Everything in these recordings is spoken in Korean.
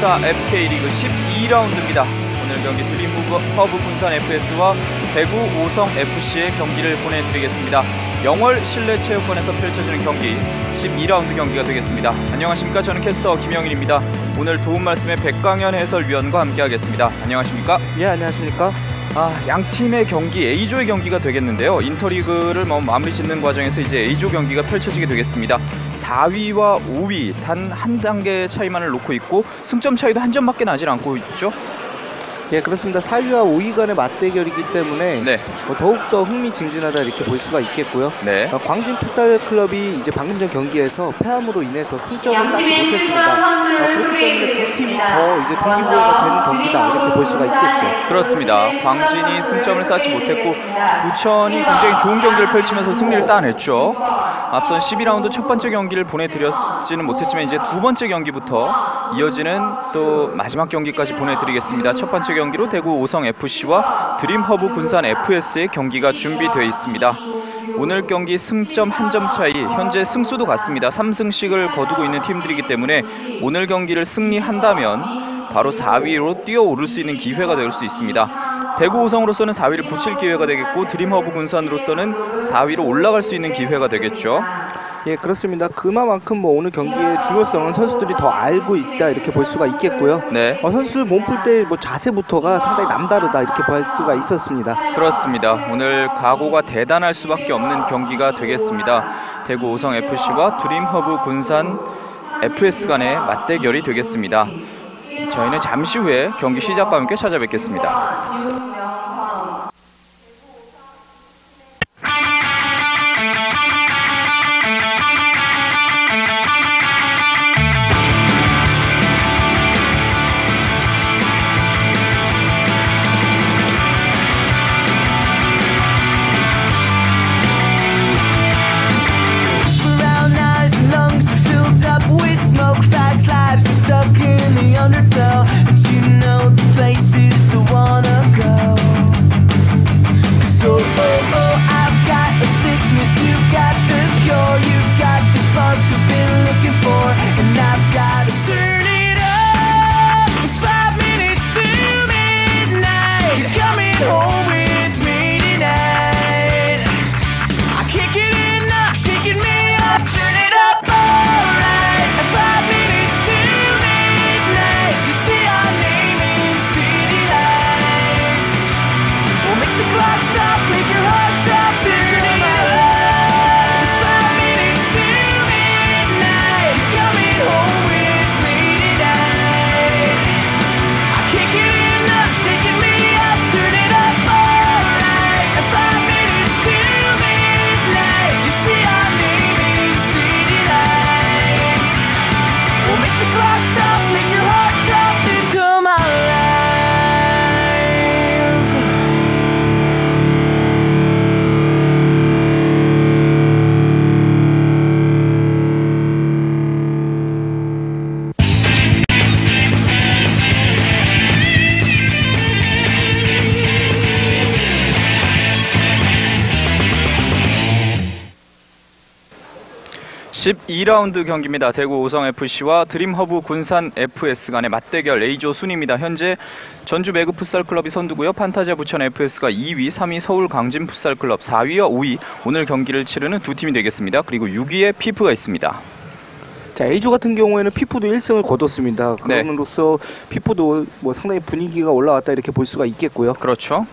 2014 FK리그 12라운드입니다. 오늘 경기 드림허브 군산 FS와 대구 오성 FC의 경기를 보내드리겠습니다. 영월 실내체육관에서 펼쳐지는 경기 12라운드 경기가 되겠습니다. 안녕하십니까? 저는 캐스터 김영일입니다. 오늘 도움 말씀에 백강현 해설위원과 함께하겠습니다. 안녕하십니까? 예, 안녕하십니까? 양 팀의 경기 A조의 경기가 되겠는데요. 인터리그를 마무리 짓는 과정에서 이제 A조 경기가 펼쳐지게 되겠습니다. 4위와 5위 단 한 단계 차이만을 놓고 있고 승점 차이도 한 점밖에 나질 않고 있죠. 예, 그렇습니다. 4위와 5위 간의 맞대결이기 때문에 네. 더욱더 흥미진진하다 이렇게 볼 수가 있겠고요. 네. 광진 풋살클럽이 이제 방금 전 경기에서 패함으로 인해서 승점을 쌓지 못했습니다. 그렇기 때문에 두 팀이 더 이제 동기부여가 되는 경기다 이렇게 볼 수가 있겠죠. 그렇습니다. 광진이 승점을 쌓지 못했고 부천이 굉장히 좋은 경기를 펼치면서 승리를 따냈죠. 앞선 12라운드 첫 번째 경기를 보내드렸지는 못했지만 이제 두 번째 경기부터 이어지는 또 마지막 경기까지 보내드리겠습니다. 첫 번째 경기로 대구 오성 FC와 드림허브 군산 FS의 경기가 준비되어 있습니다. 오늘 경기 승점 한 점 차이, 현재 승수도 같습니다. 3승씩을 거두고 있는 팀들이기 때문에 오늘 경기를 승리한다면 바로 4위로 뛰어오를 수 있는 기회가 될 수 있습니다. 대구 오성으로서는 4위를 붙일 기회가 되겠고 드림허브 군산으로서는 4위로 올라갈 수 있는 기회가 되겠죠. 예, 그렇습니다. 그만큼 오늘 경기의 중요성은 선수들이 더 알고 있다 이렇게 볼 수가 있겠고요. 네. 선수들 몸풀 때 자세부터가 상당히 남다르다 이렇게 볼 수가 있었습니다. 그렇습니다. 오늘 각오가 대단할 수밖에 없는 경기가 되겠습니다. 대구 오성 FC와 드림허브 군산 FS 간의 맞대결이 되겠습니다. 저희는 잠시 후에 경기 시작과 함께 찾아뵙겠습니다. (12라운드) 경기입니다. 대구 오성 FC와 드림허브 군산 FS 간의 맞대결 A조 순위입니다. 현재 전주 매그 풋살클럽이 선두고요. 판타지아 부천 FS가 2위, 3위 서울 강진 풋살클럽, 4위와 5위 오늘 경기를 치르는 두 팀이 되겠습니다. 그리고 6위에 피프가 있습니다. 자, A조 같은 경우에는 피프도 1승을 거뒀습니다. 네. 그럼으로써 피프도 상당히 분위기가 올라왔다 이렇게 볼 수가 있겠고요. 그렇죠.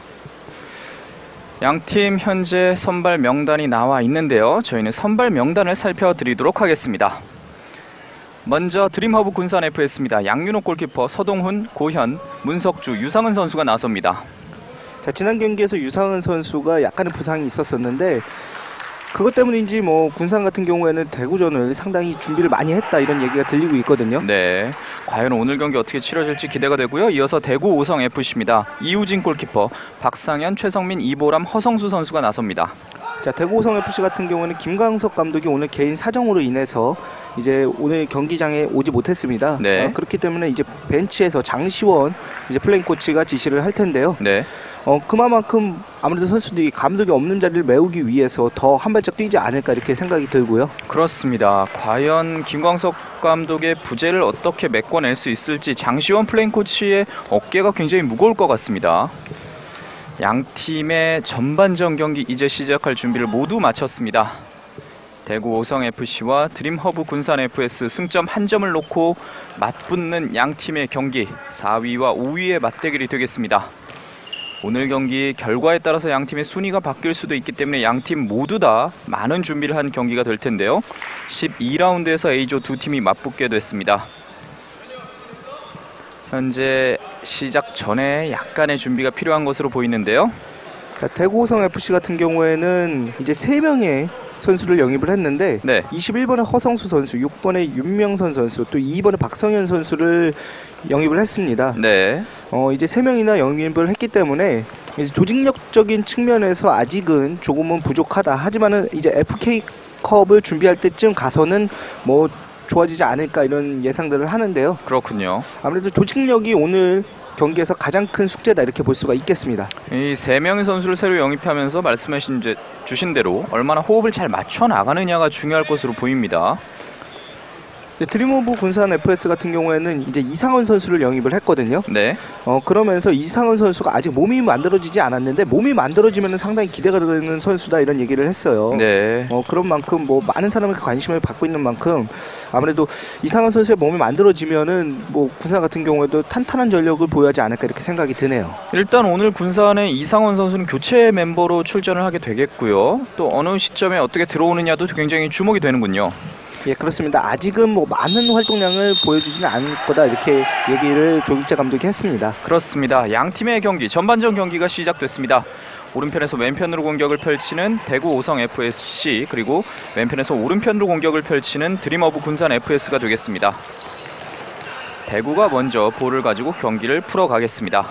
양팀 현재 선발 명단이 나와 있는데요. 저희는 선발 명단을 살펴드리도록 하겠습니다. 먼저 드림허브 군산 FS입니다. 양윤호 골키퍼, 서동훈, 고현, 문석주, 유상은 선수가 나섭니다. 자, 지난 경기에서 유상은 선수가 약간의 부상이 있었었는데 그것 때문인지 군산 같은 경우에는 대구전을 상당히 준비를 많이 했다 이런 얘기가 들리고 있거든요. 네, 과연 오늘 경기 어떻게 치러질지 기대가 되고요. 이어서 대구 오성 FC입니다. 이우진 골키퍼, 박상현, 최성민, 이보람, 허성수 선수가 나섭니다. 자, 대구 오성 FC 같은 경우는 김광석 감독이 오늘 개인 사정으로 인해서 이제 오늘 경기장에 오지 못했습니다. 네. 그렇기 때문에 이제 벤치에서 장시원 이제 플레잉 코치가 지시를 할 텐데요. 네. 그만큼 아무래도 선수들이 감독이 없는 자리를 메우기 위해서 더 한 발짝 뛰지 않을까 이렇게 생각이 들고요. 그렇습니다. 과연 김광석 감독의 부재를 어떻게 메꿔낼 수 있을지 장시원 플레잉 코치의 어깨가 굉장히 무거울 것 같습니다. 양 팀의 전반전 경기 이제 시작할 준비를 모두 마쳤습니다. 대구 오성FC와 드림허브 군산FS 승점 한 점을 놓고 맞붙는 양 팀의 경기, 4위와 5위의 맞대결이 되겠습니다. 오늘 경기 결과에 따라서 양 팀의 순위가 바뀔 수도 있기 때문에 양 팀 모두 다 많은 준비를 한 경기가 될 텐데요. 12라운드에서 A조 두 팀이 맞붙게 됐습니다. 현재 시작 전에 약간의 준비가 필요한 것으로 보이는데요. 대구 오성FC 같은 경우에는 이제 3명의 선수를 영입을 했는데 네. 21번의 허성수 선수, 6번의 윤명선 선수, 또 2번의 박성현 선수를 영입을 했습니다. 네. 이제 3명이나 영입을 했기 때문에 이제 조직력적인 측면에서 아직은 조금은 부족하다. 하지만은 이제 FK컵을 준비할 때쯤 가서는 뭐 좋아지지 않을까 이런 예상들을 하는데요. 그렇군요. 아무래도 조직력이 오늘 경기에서 가장 큰 숙제다 이렇게 볼 수가 있겠습니다. 이 3명의 선수를 새로 영입하면서 주신 대로 얼마나 호흡을 잘 맞춰 나가느냐가 중요할 것으로 보입니다. 드림오브 군산 FS 같은 경우에는 이제 이상원 선수를 영입을 했거든요. 네. 그러면서 이상원 선수가 아직 몸이 만들어지지 않았는데 몸이 만들어지면 상당히 기대가 되는 선수다 이런 얘기를 했어요. 네. 그런 만큼 뭐 많은 사람에게 관심을 받고 있는 만큼 아무래도 이상원 선수의 몸이 만들어지면은 뭐 군산 같은 경우에도 탄탄한 전력을 보여하지 않을까 이렇게 생각이 드네요. 일단 오늘 군산의 이상원 선수는 교체 멤버로 출전을 하게 되겠고요. 또 어느 시점에 어떻게 들어오느냐도 굉장히 주목이 되는군요. 예, 그렇습니다. 아직은 뭐 많은 활동량을 보여주지는 않을 거다 이렇게 얘기를 조일재 감독이 했습니다. 그렇습니다. 양 팀의 경기, 전반전 경기가 시작됐습니다. 오른편에서 왼편으로 공격을 펼치는 대구 오성 FSC, 그리고 왼편에서 오른편으로 공격을 펼치는 드림허브 군산 FS가 되겠습니다. 대구가 먼저 볼을 가지고 경기를 풀어가겠습니다.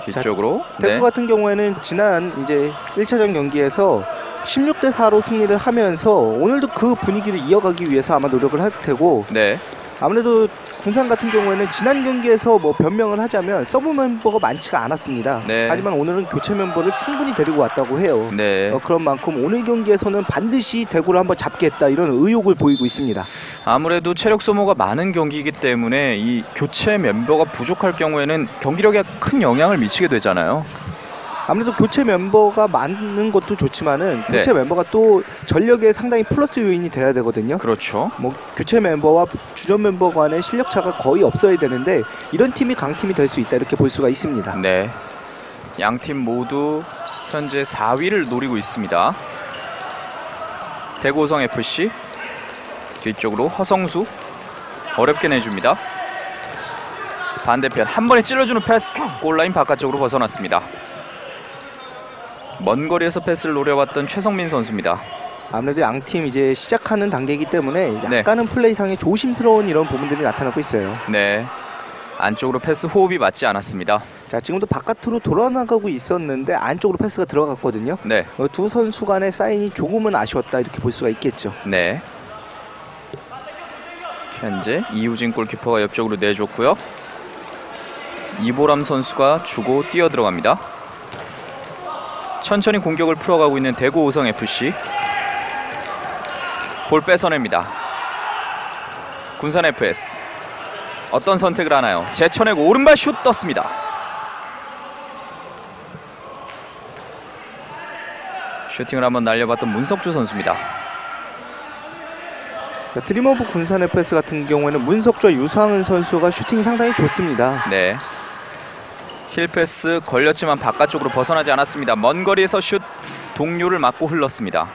뒤쪽으로. 대구 네. 같은 경우에는 지난 이제 1차전 경기에서 16대 4로 승리를 하면서 오늘도 그 분위기를 이어가기 위해서 아마 노력을 할 테고 네. 아무래도 군산 같은 경우에는 지난 경기에서 뭐 변명을 하자면 서브 멤버가 많지가 않았습니다. 네. 하지만 오늘은 교체 멤버를 충분히 데리고 왔다고 해요. 네. 그런 만큼 오늘 경기에서는 반드시 대구를 한번 잡겠다 이런 의욕을 보이고 있습니다. 아무래도 체력 소모가 많은 경기이기 때문에 이 교체 멤버가 부족할 경우에는 경기력에 큰 영향을 미치게 되잖아요. 아무래도 교체 멤버가 많은 것도 좋지만은 네. 교체 멤버가 또 전력에 상당히 플러스 요인이 돼야 되거든요. 그렇죠. 뭐 교체 멤버와 주전 멤버 간의 실력 차가 거의 없어야 되는데 이런 팀이 강팀이 될 수 있다 이렇게 볼 수가 있습니다. 네. 양 팀 모두 현재 4위를 노리고 있습니다. 대구 오성 FC 뒤쪽으로 허성수 어렵게 내줍니다. 반대편 한 번에 찔러주는 패스, 골라인 바깥쪽으로 벗어났습니다. 먼 거리에서 패스를 노려봤던 최성민 선수입니다. 아무래도 양팀 이제 시작하는 단계이기 때문에 약간은 플레이상에 조심스러운 이런 부분들이 나타나고 있어요. 네. 안쪽으로 패스 호흡이 맞지 않았습니다. 자, 지금도 바깥으로 돌아나가고 있었는데 안쪽으로 패스가 들어갔거든요. 네. 두 선수 간의 사인이 조금은 아쉬웠다 이렇게 볼 수가 있겠죠. 네. 현재 이우진 골키퍼가 옆쪽으로 내줬고요. 이보람 선수가 주고 뛰어 들어갑니다. 천천히 공격을 풀어가고 있는 대구 오성 FC. 볼 뺏어냅니다. 군산 FS. 어떤 선택을 하나요? 제쳐내고 오른발 슛 떴습니다. 슈팅을 한번 날려봤던 문석주 선수입니다. 자, 드림오브 군산 FS 같은 경우에는 문석주와 유상은 선수가 슈팅이 상당히 좋습니다. 네. 힐패스 걸렸지만 바깥쪽으로 벗어나지 않았습니다. 먼 거리에서 슛, 동료를 맞고 흘렀습니다.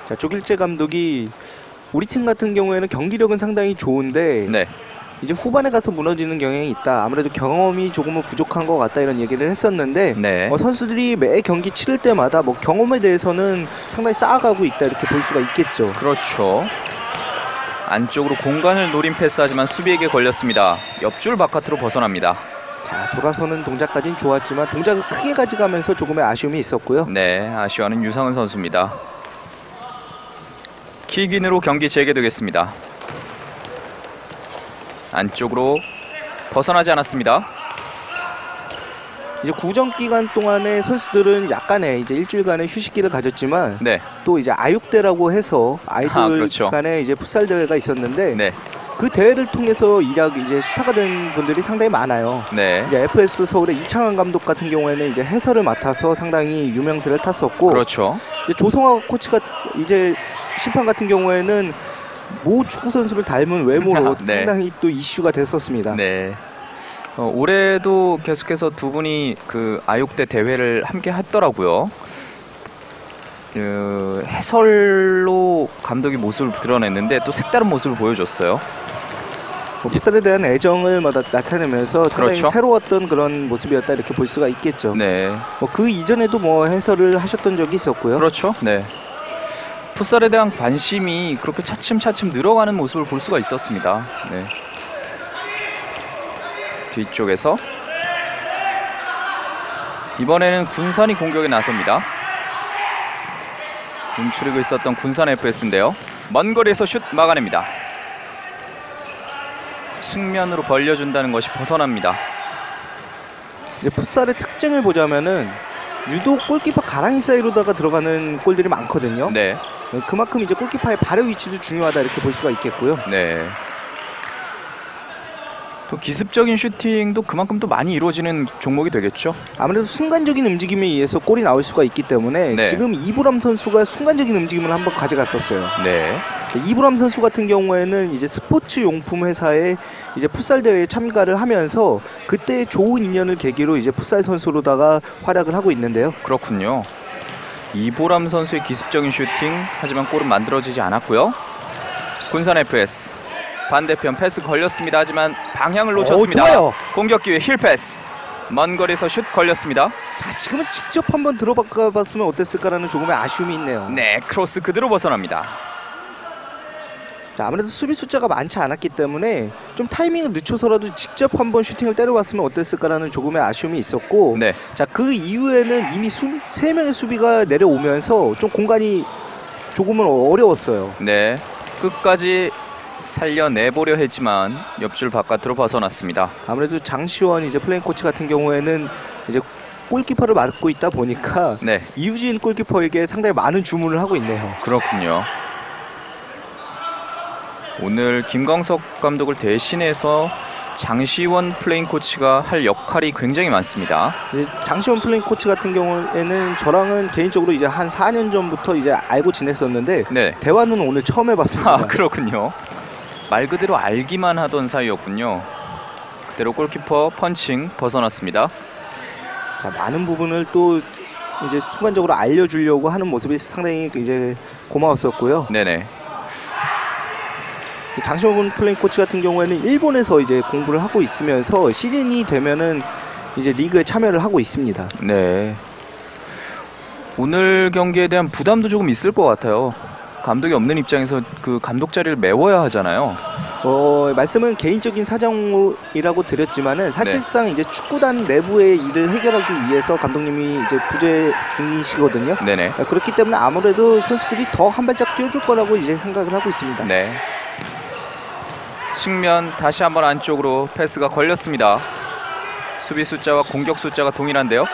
자, 조길재 감독이 우리 팀 같은 경우에는 경기력은 상당히 좋은데 네. 이제 후반에 가서 무너지는 경향이 있다. 아무래도 경험이 조금은 부족한 것 같다 이런 얘기를 했었는데 네. 선수들이 매 경기 치를 때마다 뭐 경험에 대해서는 상당히 쌓아가고 있다 이렇게 볼 수가 있겠죠. 그렇죠. 안쪽으로 공간을 노린 패스하지만 수비에게 걸렸습니다. 옆줄 바깥으로 벗어납니다. 자, 돌아서는 동작까지는 좋았지만 동작을 크게 가져가면서 조금의 아쉬움이 있었고요. 네, 아쉬워하는 유상은 선수입니다. 킥인으로 경기 재개되겠습니다. 안쪽으로 벗어나지 않았습니다. 이제 구정 기간 동안에 선수들은 약간의 이제 일주일간의 휴식기를 가졌지만 네. 또 이제 아육대라고 해서 아이돌 그렇죠. 간의 이제 풋살 대회가 있었는데 네. 그 대회를 통해서 일약 이제 스타가 된 분들이 상당히 많아요. 네. 이제 FS 서울의 이창환 감독 같은 경우에는 이제 해설을 맡아서 상당히 유명세를 탔었고, 그렇죠. 이제 조성화 코치가 이제 심판 같은 경우에는 모 축구 선수를 닮은 외모로 네. 상당히 또 이슈가 됐었습니다. 네. 올해도 계속해서 두 분이 그 아육대 대회를 함께 했더라고요. 그 해설로 감독이 모습을 드러냈는데 또 색다른 모습을 보여줬어요. 뭐 풋살에 대한 애정을 나타내면서 상당히 그렇죠. 새로웠던 그런 모습이었다 이렇게 볼 수가 있겠죠. 네. 뭐 그 이전에도 뭐 해설을 하셨던 적이 있었고요. 그렇죠. 네. 풋살에 대한 관심이 그렇게 차츰차츰 늘어가는 모습을 볼 수가 있었습니다. 네. 뒤쪽에서 이번에는 군산이 공격에 나섭니다. 움츠리고 있었던 군산 FS인데요. 먼 거리에서 슛 막아냅니다. 측면으로 벌려준다는 것이 벗어납니다. 이제 풋살의 특징을 보자면은 유독 골키퍼 가랑이 사이로다가 들어가는 골들이 많거든요. 네. 그만큼 이제 골키퍼의 발의 위치도 중요하다 이렇게 볼 수가 있겠고요. 네. 또 기습적인 슈팅도 그만큼 또 많이 이루어지는 종목이 되겠죠. 아무래도 순간적인 움직임에 의해서 골이 나올 수가 있기 때문에 네. 지금 이보람 선수가 순간적인 움직임을 한번 가져갔었어요. 네. 이보람 선수 같은 경우에는 이제 스포츠 용품 회사에 이제 풋살 대회에 참가를 하면서 그때 좋은 인연을 계기로 이제 풋살 선수로다가 활약을 하고 있는데요. 그렇군요. 이보람 선수의 기습적인 슈팅, 하지만 골은 만들어지지 않았고요. 군산 FS 반대편 패스 걸렸습니다. 하지만 방향을 놓쳤습니다. 좋아요. 공격 기회 힐 패스. 먼 거리에서 슛 걸렸습니다. 자, 지금은 직접 한번 들어봤으면 어땠을까라는 조금의 아쉬움이 있네요. 네, 크로스 그대로 벗어납니다. 자, 아무래도 수비 숫자가 많지 않았기 때문에 좀 타이밍을 늦춰서라도 직접 한번 슈팅을 때려봤으면 어땠을까라는 조금의 아쉬움이 있었고, 네. 자, 그 이후에는 이미 3명의 수비가 내려오면서 좀 공간이 조금은 어려웠어요. 네. 끝까지 살려내보려 했지만 옆줄 바깥으로 벗어났습니다. 아무래도 장시원 이제 플레인 코치 같은 경우에는 이제 골키퍼를 맡고 있다 보니까 네. 이우진 골키퍼에게 상당히 많은 주문을 하고 있네요. 그렇군요. 오늘 김광석 감독을 대신해서 장시원 플레인 코치가 할 역할이 굉장히 많습니다. 장시원 플레인 코치 같은 경우에는 저랑은 개인적으로 이제 한 4년 전부터 이제 알고 지냈었는데 네. 대화는 오늘 처음 해봤습니다. 아, 그렇군요. 말 그대로 알기만 하던 사이였군요. 그대로 골키퍼 펀칭 벗어났습니다. 자, 많은 부분을 또 이제 순간적으로 알려주려고 하는 모습이 상당히 이제 고마웠었고요. 네네. 장시원 플레인 코치 같은 경우에는 일본에서 이제 공부를 하고 있으면서 시즌이 되면은 이제 리그에 참여를 하고 있습니다. 네. 오늘 경기에 대한 부담도 조금 있을 것 같아요. 감독이 없는 입장에서 그 감독 자리를 메워야 하잖아요. 말씀은 개인적인 사정이라고 드렸지만은 사실상 이제 축구단 내부의 일을 해결하기 위해서 감독님이 이제 부재 중이시거든요. 네네. 그렇기 때문에 아무래도 선수들이 더 한 발짝 뛰어줄 거라고 이제 생각을 하고 있습니다. 네. 측면 다시 한번 안쪽으로 패스가 걸렸습니다. 수비 숫자와 공격 숫자가 동일한데요.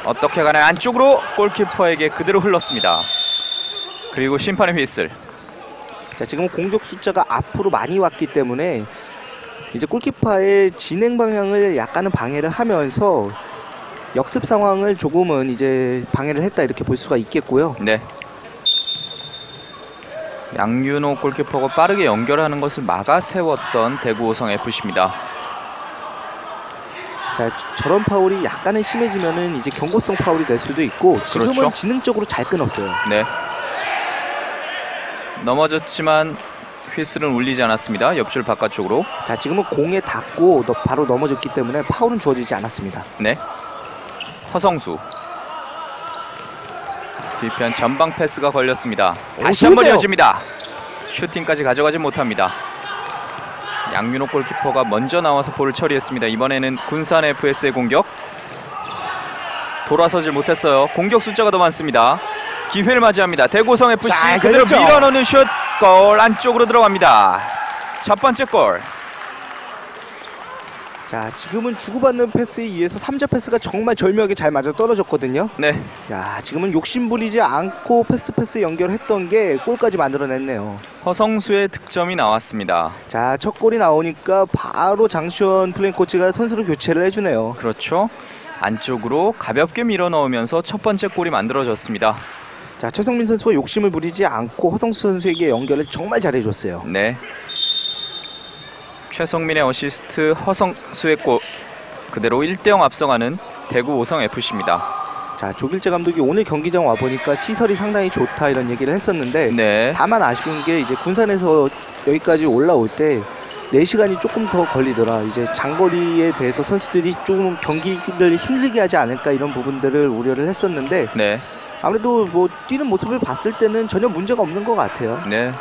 어떻게 가나요? 안쪽으로 골키퍼에게 그대로 흘렀습니다. 그리고 심판의 휘슬. 자, 지금 공격 숫자가 앞으로 많이 왔기 때문에 이제 골키퍼의 진행 방향을 약간은 방해를 하면서 역습 상황을 조금은 이제 방해를 했다 이렇게 볼 수가 있겠고요. 네. 양윤호 골키퍼가 빠르게 연결하는 것을 막아 세웠던 대구 오성 FC입니다. 자, 저런 파울이 약간은 심해지면은 이제 경고성 파울이 될 수도 있고 지금은 그렇죠. 지능적으로 잘 끊었어요. 네. 넘어졌지만 휘슬은 울리지 않았습니다. 옆줄 바깥쪽으로. 자, 지금은 공에 닿고 바로 넘어졌기 때문에 파울은 주어지지 않았습니다. 네. 허성수. 뒤편 전방 패스가 걸렸습니다. 다시 한번 좋은데요? 이어집니다. 슈팅까지 가져가지 못합니다. 양윤호 골키퍼가 먼저 나와서 볼을 처리했습니다. 이번에는 군산 FS의 공격. 돌아서질 못했어요. 공격 숫자가 더 많습니다. 기회를 맞이합니다. 대구성 FC 자, 그대로 걸렸죠? 밀어넣는 슛. 골 안쪽으로 들어갑니다. 첫 번째 골. 자, 지금은 주고받는 패스에 의해서 3자 패스가 정말 절묘하게 잘 맞아 떨어졌거든요. 네. 야, 지금은 욕심부리지 않고 패스 연결했던 게 골까지 만들어냈네요. 허성수의 득점이 나왔습니다. 자, 첫 골이 나오니까 바로 장시원 플레잉 코치가 선수로 교체를 해주네요. 그렇죠. 안쪽으로 가볍게 밀어 넣으면서 첫 번째 골이 만들어졌습니다. 자, 최성민 선수가 욕심을 부리지 않고 허성수 선수에게 연결을 정말 잘해줬어요. 네. 최성민의 어시스트, 허성수의 골. 그대로 1대0 앞서가는 대구 오성FC입니다. 자, 조길재 감독이 오늘 경기장 와보니까 시설이 상당히 좋다 이런 얘기를 했었는데 네. 다만 아쉬운 게 이제 군산에서 여기까지 올라올 때 4시간이 조금 더 걸리더라. 이제 장거리에 대해서 선수들이 조금 경기를 힘들게 하지 않을까 이런 부분들을 우려를 했었는데 네. 아무래도 뭐 뛰는 모습을 봤을 때는 전혀 문제가 없는 것 같아요. 네.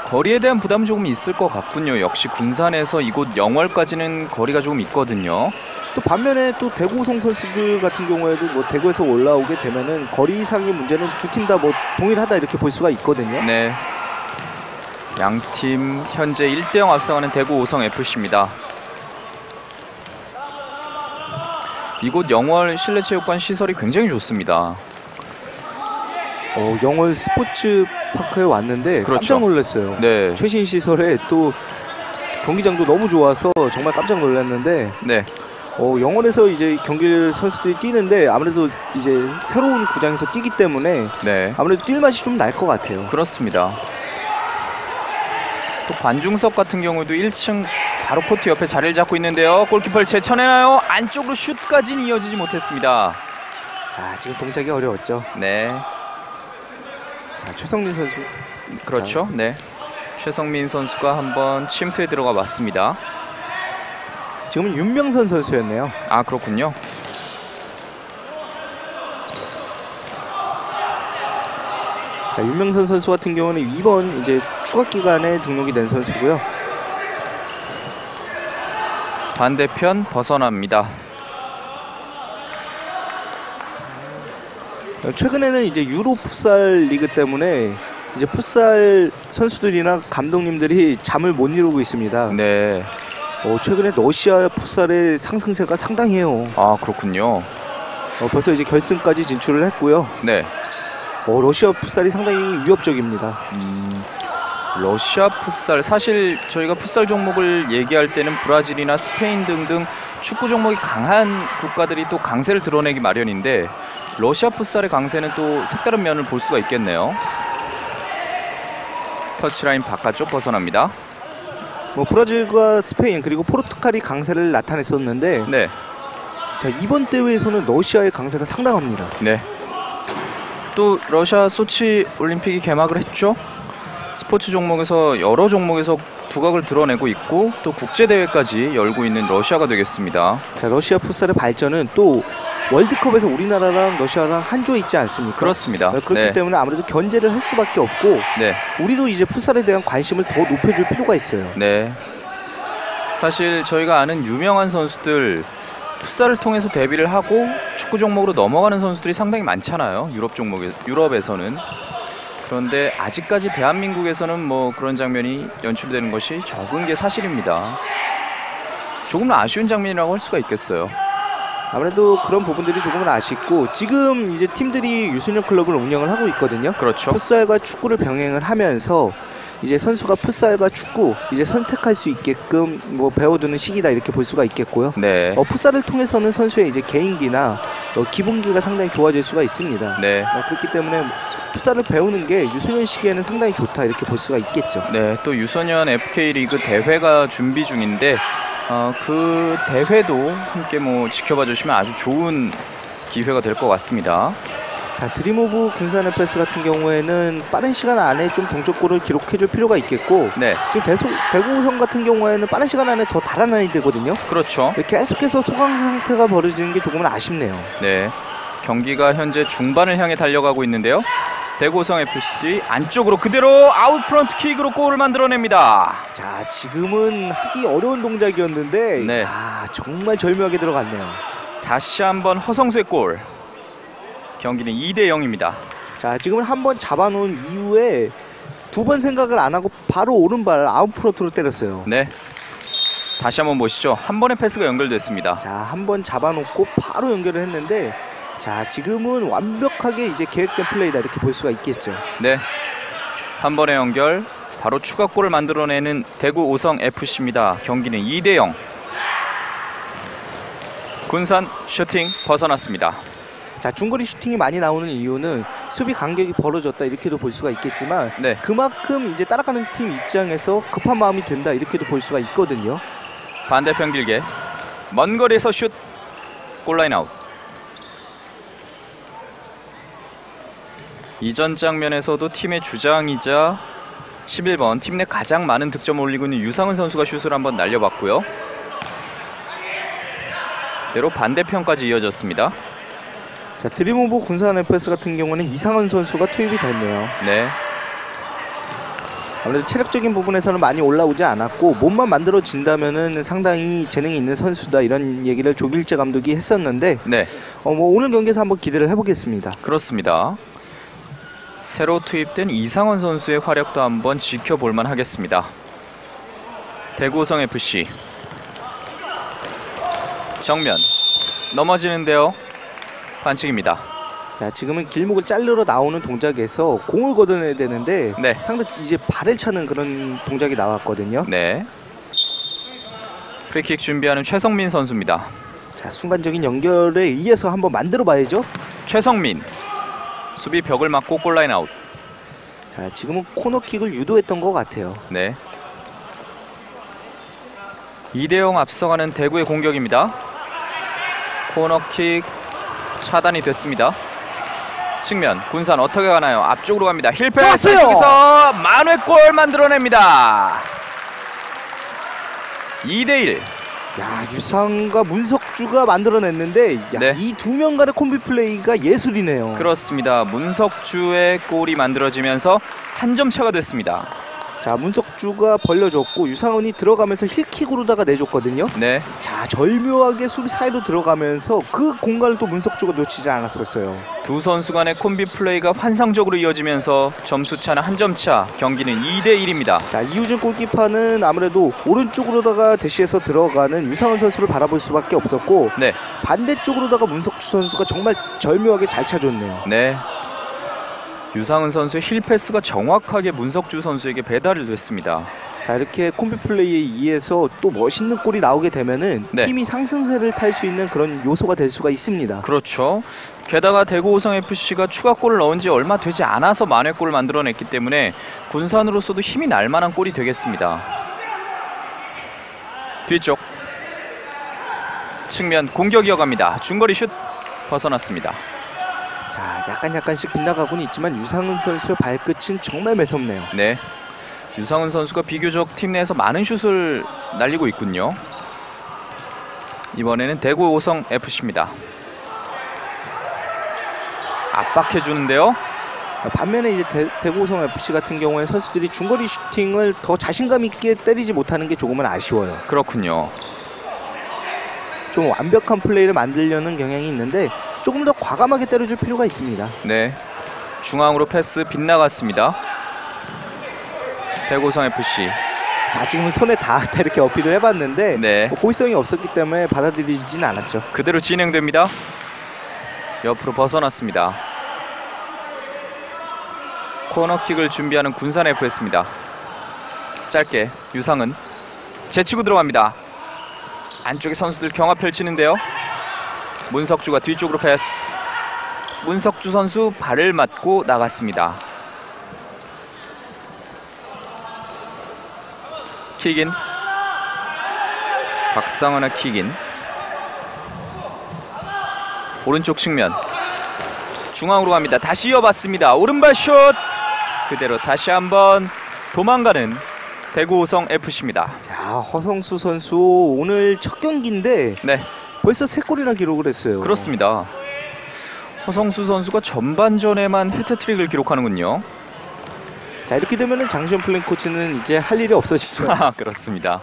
거리에 대한 부담이 조금 있을 것 같군요. 역시 군산에서 이곳 영월까지는 거리가 조금 있거든요. 또 반면에 또 대구우성 선수들 같은 경우에도 뭐 대구에서 올라오게 되면은 거리상의 문제는 두 팀 다 뭐 동일하다 이렇게 볼 수가 있거든요. 네. 양팀 현재 1대0 앞서가는 대구 오성FC입니다. 이곳 영월 실내체육관 시설이 굉장히 좋습니다. 영월 스포츠파크에 왔는데 그렇죠. 깜짝 놀랐어요. 네. 최신 시설에 또 경기장도 너무 좋아서 정말 깜짝 놀랐는데 네. 영월에서 이제 경기를 선수들이 뛰는데 아무래도 이제 새로운 구장에서 뛰기 때문에 네. 아무래도 뛸 맛이 좀 날 것 같아요. 그렇습니다. 또 관중석 같은 경우도 1층 바로 코트 옆에 자리를 잡고 있는데요. 골키퍼를 제쳐내나요? 안쪽으로 슛까지는 이어지지 못했습니다. 자, 지금 동작이 어려웠죠. 네. 자, 최성민 선수. 그렇죠. 네. 최성민 선수가 한번 침투에 들어가 봤습니다. 지금은 윤명선 선수였네요. 아, 그렇군요. 자, 윤명선 선수 같은 경우는 이번 이제 추가 기간에 등록이 된 선수고요. 반대편 벗어납니다. 최근에는 이제 유로 풋살 리그 때문에 이제 풋살 선수들이나 감독님들이 잠을 못 이루고 있습니다. 네. 최근에 러시아 풋살의 상승세가 상당해요. 아, 그렇군요. 벌써 이제 결승까지 진출을 했고요. 네. 러시아 풋살이 상당히 위협적입니다. 러시아 풋살, 사실 저희가 풋살 종목을 얘기할 때는 브라질이나 스페인 등등 축구 종목이 강한 국가들이 또 강세를 드러내기 마련인데 러시아 풋살의 강세는 또 색다른 면을 볼 수가 있겠네요. 터치라인 바깥쪽 벗어납니다. 브라질과 스페인 그리고 포르투갈이 강세를 나타냈었는데 네. 자, 이번 대회에서는 러시아의 강세가 상당합니다. 네. 또 러시아 소치 올림픽이 개막을 했죠. 스포츠 종목에서 여러 종목에서 두각을 드러내고 있고 또 국제 대회까지 열고 있는 러시아가 되겠습니다. 자, 러시아 풋살의 발전은 또 월드컵에서 우리나라랑 러시아랑 한 조에 있지 않습니까? 그렇습니다. 그렇기 네. 때문에 아무래도 견제를 할 수밖에 없고 네. 우리도 이제 풋살에 대한 관심을 더 높여줄 필요가 있어요. 네. 사실 저희가 아는 유명한 선수들 풋살을 통해서 데뷔를 하고 축구 종목으로 넘어가는 선수들이 상당히 많잖아요. 유럽에서는. 그런데 아직까지 대한민국에서는 뭐 그런 장면이 연출되는 것이 적은 게 사실입니다. 조금 아쉬운 장면이라고 할 수가 있겠어요. 아무래도 그런 부분들이 조금은 아쉽고 지금 이제 팀들이 유소년 클럽을 운영을 하고 있거든요. 그렇죠. 풋살과 축구를 병행을 하면서 이제 선수가 풋살과 축구 이제 선택할 수 있게끔 뭐 배워두는 시기다 이렇게 볼 수가 있겠고요. 네. 풋살을 통해서는 선수의 이제 개인기나 기본기가 상당히 좋아질 수가 있습니다. 네. 그렇기 때문에 풋살을 배우는 게 유소년 시기에는 상당히 좋다 이렇게 볼 수가 있겠죠. 네. 또 유소년 FK 리그 대회가 준비 중인데 그 대회도 함께 뭐 지켜봐 주시면 아주 좋은 기회가 될 것 같습니다. 자, 드림오브 군산 FS 같은 경우에는 빠른 시간 안에 좀 동점골을 기록해줄 필요가 있겠고 네. 지금 대구형 같은 경우에는 빠른 시간 안에 더 달아나야 되거든요. 그렇죠. 계속해서 소강 상태가 벌어지는 게 조금은 아쉽네요. 네. 경기가 현재 중반을 향해 달려가고 있는데요. 대구성 FC 안쪽으로 그대로 아웃 프런트 킥으로 골을 만들어냅니다. 자, 지금은 하기 어려운 동작이었는데 네. 정말 절묘하게 들어갔네요. 다시 한번 허성수의 골. 경기는 2대0입니다. 자, 지금은 한번 잡아놓은 이후에 두 번 생각을 안 하고 바로 오른발 아웃 프런트로 때렸어요. 네. 다시 한번 보시죠. 한 번의 패스가 연결됐습니다. 자, 한 번 잡아놓고 바로 연결을 했는데, 자, 지금은 완벽하게 이제 계획된 플레이다 이렇게 볼 수가 있겠죠. 네, 한 번의 연결, 바로 추가골을 만들어내는 대구 오성 FC입니다. 경기는 2대0. 군산 슈팅 벗어났습니다. 자, 중거리 슈팅이 많이 나오는 이유는 수비 간격이 벌어졌다 이렇게도 볼 수가 있겠지만, 네, 그만큼 이제 따라가는 팀 입장에서 급한 마음이 든다 이렇게도 볼 수가 있거든요. 반대편 길게 먼 거리에서 슛, 골라인 아웃. 이전 장면에서도 팀의 주장이자 11번 팀 내 가장 많은 득점을 올리고 있는 유상은 선수가 슛을 한번 날려봤고요. 대로 반대편까지 이어졌습니다. 자, 드림오브 군산 FS 같은 경우는 이상원 선수가 투입이 됐네요. 네, 아무래도 체력적인 부분에서는 많이 올라오지 않았고 몸만 만들어진다면은 상당히 재능이 있는 선수다 이런 얘기를 조길재 감독이 했었는데, 네, 뭐 오늘 경기에서 한번 기대를 해보겠습니다. 그렇습니다. 새로 투입된 이상원 선수의 활약도 한번 지켜볼만 하겠습니다. 대구오성 FC 정면 넘어지는데요. 반칙입니다. 자, 지금은 길목을 자르러 나오는 동작에서 공을 걷어내야 되는데, 네, 상대 이제 발을 차는 그런 동작이 나왔거든요. 네. 프리킥 준비하는 최성민 선수입니다. 자, 순간적인 연결에 의해서 한번 만들어 봐야죠. 최성민 수비 벽을 맞고 골라인 아웃. 자, 지금은 코너킥을 유도했던 것 같아요. 네. 2대0 앞서가는 대구의 공격입니다. 코너킥 차단이 됐습니다. 측면 군산 어떻게 가나요? 앞쪽으로 갑니다. 힐패스, 여기서 만회골 만들어냅니다. 2대1. 야, 유상과 문석주가 만들어냈는데, 야, 네. 이 두 명 간의 콤비 플레이가 예술이네요. 그렇습니다. 문석주의 골이 만들어지면서 한 점 차가 됐습니다. 자, 문석주가 벌려줬고 유상훈이 들어가면서 힐킥으로다가 내줬거든요. 네, 자, 절묘하게 수비 사이로 들어가면서 그 공간을 또 문석주가 놓치지 않았었어요. 두 선수 간의 콤비 플레이가 환상적으로 이어지면서 점수차는 한 점 차. 경기는 2대1입니다. 자, 이우진 골키퍼는 아무래도 오른쪽으로다가 대시해서 들어가는 유상훈 선수를 바라볼 수밖에 없었고, 네, 반대쪽으로다가 문석주 선수가 정말 절묘하게 잘 차줬네요. 네. 유상은 선수의 힐패스가 정확하게 문석주 선수에게 배달이 됐습니다. 자, 이렇게 콤비 플레이에 의해서 또 멋있는 골이 나오게 되면은 네. 팀이 상승세를 탈 수 있는 그런 요소가 될 수가 있습니다. 그렇죠. 게다가 대구 오성 FC가 추가골을 넣은 지 얼마 되지 않아서 만회골을 만들어냈기 때문에 군산으로서도 힘이 날 만한 골이 되겠습니다. 뒤쪽 측면 공격 이어갑니다. 중거리 슛 벗어났습니다. 자, 약간씩 빗나가고는 있지만 유상은 선수의 발끝은 정말 매섭네요. 네, 유상은 선수가 비교적 팀 내에서 많은 슛을 날리고 있군요. 이번에는 대구 오성 FC입니다. 압박해 주는데요. 반면에 이제 대구 오성 FC 같은 경우에 선수들이 중거리 슈팅을 더 자신감 있게 때리지 못하는 게 조금은 아쉬워요. 그렇군요. 좀 완벽한 플레이를 만들려는 경향이 있는데 조금 더 과감하게 때려줄 필요가 있습니다. 네, 중앙으로 패스 빗나갔습니다. 대구 오성 FC. 자, 지금은 손에 다 이렇게 어필을 해봤는데, 네, 뭐 고의성이 없었기 때문에 받아들이진 않았죠. 그대로 진행됩니다. 옆으로 벗어났습니다. 코너킥을 준비하는 군산 FS입니다. 짧게 유상은 제치고 들어갑니다. 안쪽에 선수들 경합 펼치는데요. 문석주가 뒤쪽으로 패스. 문석주 선수 발을 맞고 나갔습니다. 킥인. 박상원의 킥인. 오른쪽 측면 중앙으로 갑니다. 다시 이어봤습니다. 오른발 슛 그대로 다시 한번 도망가는 대구 오성 FC입니다. 자, 허성수 선수 오늘 첫 경기인데 네, 벌써 3골이나 기록을 했어요. 그렇습니다. 허성수 선수가 전반전에만 해트트릭을 기록하는군요. 자, 이렇게 되면은 장시현 플랜 코치는 이제 할 일이 없어지죠. 그렇습니다.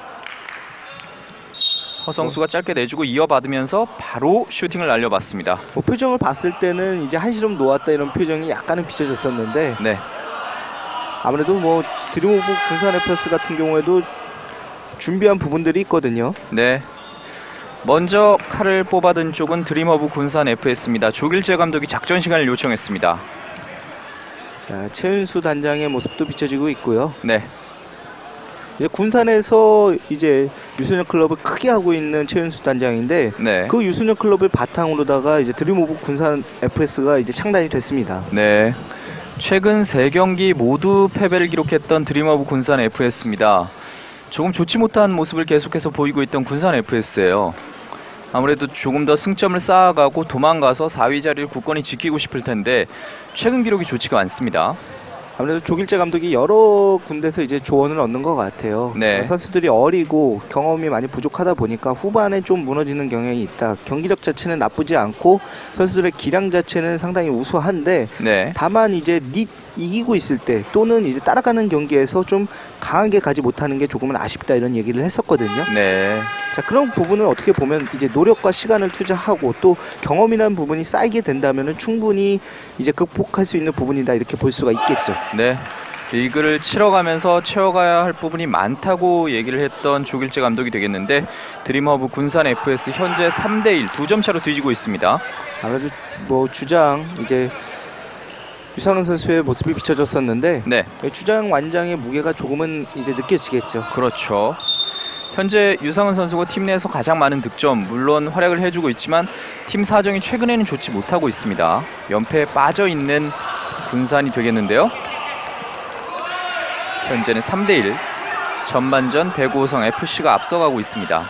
허성수가 짧게 내주고 이어받으면서 바로 슈팅을 날려봤습니다. 뭐 표정을 봤을 때는 이제 한시름 놓았다 이런 표정이 약간은 비춰졌었는데, 네, 아무래도 뭐 드림오브 군산 FS 같은 경우에도 준비한 부분들이 있거든요. 네. 먼저 칼을 뽑아든 쪽은 드림허브 군산 FS입니다. 조길재 감독이 작전 시간을 요청했습니다. 자, 최은수 단장의 모습도 비춰지고 있고요. 네. 이제 군산에서 이제 유소년 클럽을 크게 하고 있는 최은수 단장인데 네. 그 유소년 클럽을 바탕으로다가 이제 드림오브 군산 FS가 이제 창단이 됐습니다. 네. 최근 3경기 모두 패배를 기록했던 드림허브 군산 FS입니다. 조금 좋지 못한 모습을 계속해서 보이고 있던 군산 FS예요. 아무래도 조금 더 승점을 쌓아가고 도망가서 4위 자리를 굳건히 지키고 싶을 텐데 최근 기록이 좋지가 않습니다. 아무래도 조길재 감독이 여러 군데서 이제 조언을 얻는 것 같아요. 네. 선수들이 어리고 경험이 많이 부족하다 보니까 후반에 좀 무너지는 경향이 있다. 경기력 자체는 나쁘지 않고 선수들의 기량 자체는 상당히 우수한데 네. 다만 이제 이기고 있을 때 또는 이제 따라가는 경기에서 좀 강하게 가지 못하는 게 조금은 아쉽다 이런 얘기를 했었거든요. 네. 자, 그런 부분을 어떻게 보면 이제 노력과 시간을 투자하고 또 경험이라는 부분이 쌓이게 된다면은 충분히 이제 극복할 수 있는 부분이다 이렇게 볼 수가 있겠죠. 네. 리그를 치러가면서 채워가야 할 부분이 많다고 얘기를 했던 조길재 감독이 되겠는데 드림허브 군산 FS 현재 3대1 2점 차로 뒤지고 있습니다. 아무래도 뭐 주장 이제 유상은 선수의 모습이 비춰졌었는데 네. 주장 완장의 무게가 조금은 이제 느껴지겠죠. 그렇죠. 현재 유상은 선수가 팀 내에서 가장 많은 득점, 물론 활약을 해주고 있지만 팀 사정이 최근에는 좋지 못하고 있습니다. 연패에 빠져있는 군산이 되겠는데요. 현재는 3대1 전반전 대구호성 FC가 앞서가고 있습니다.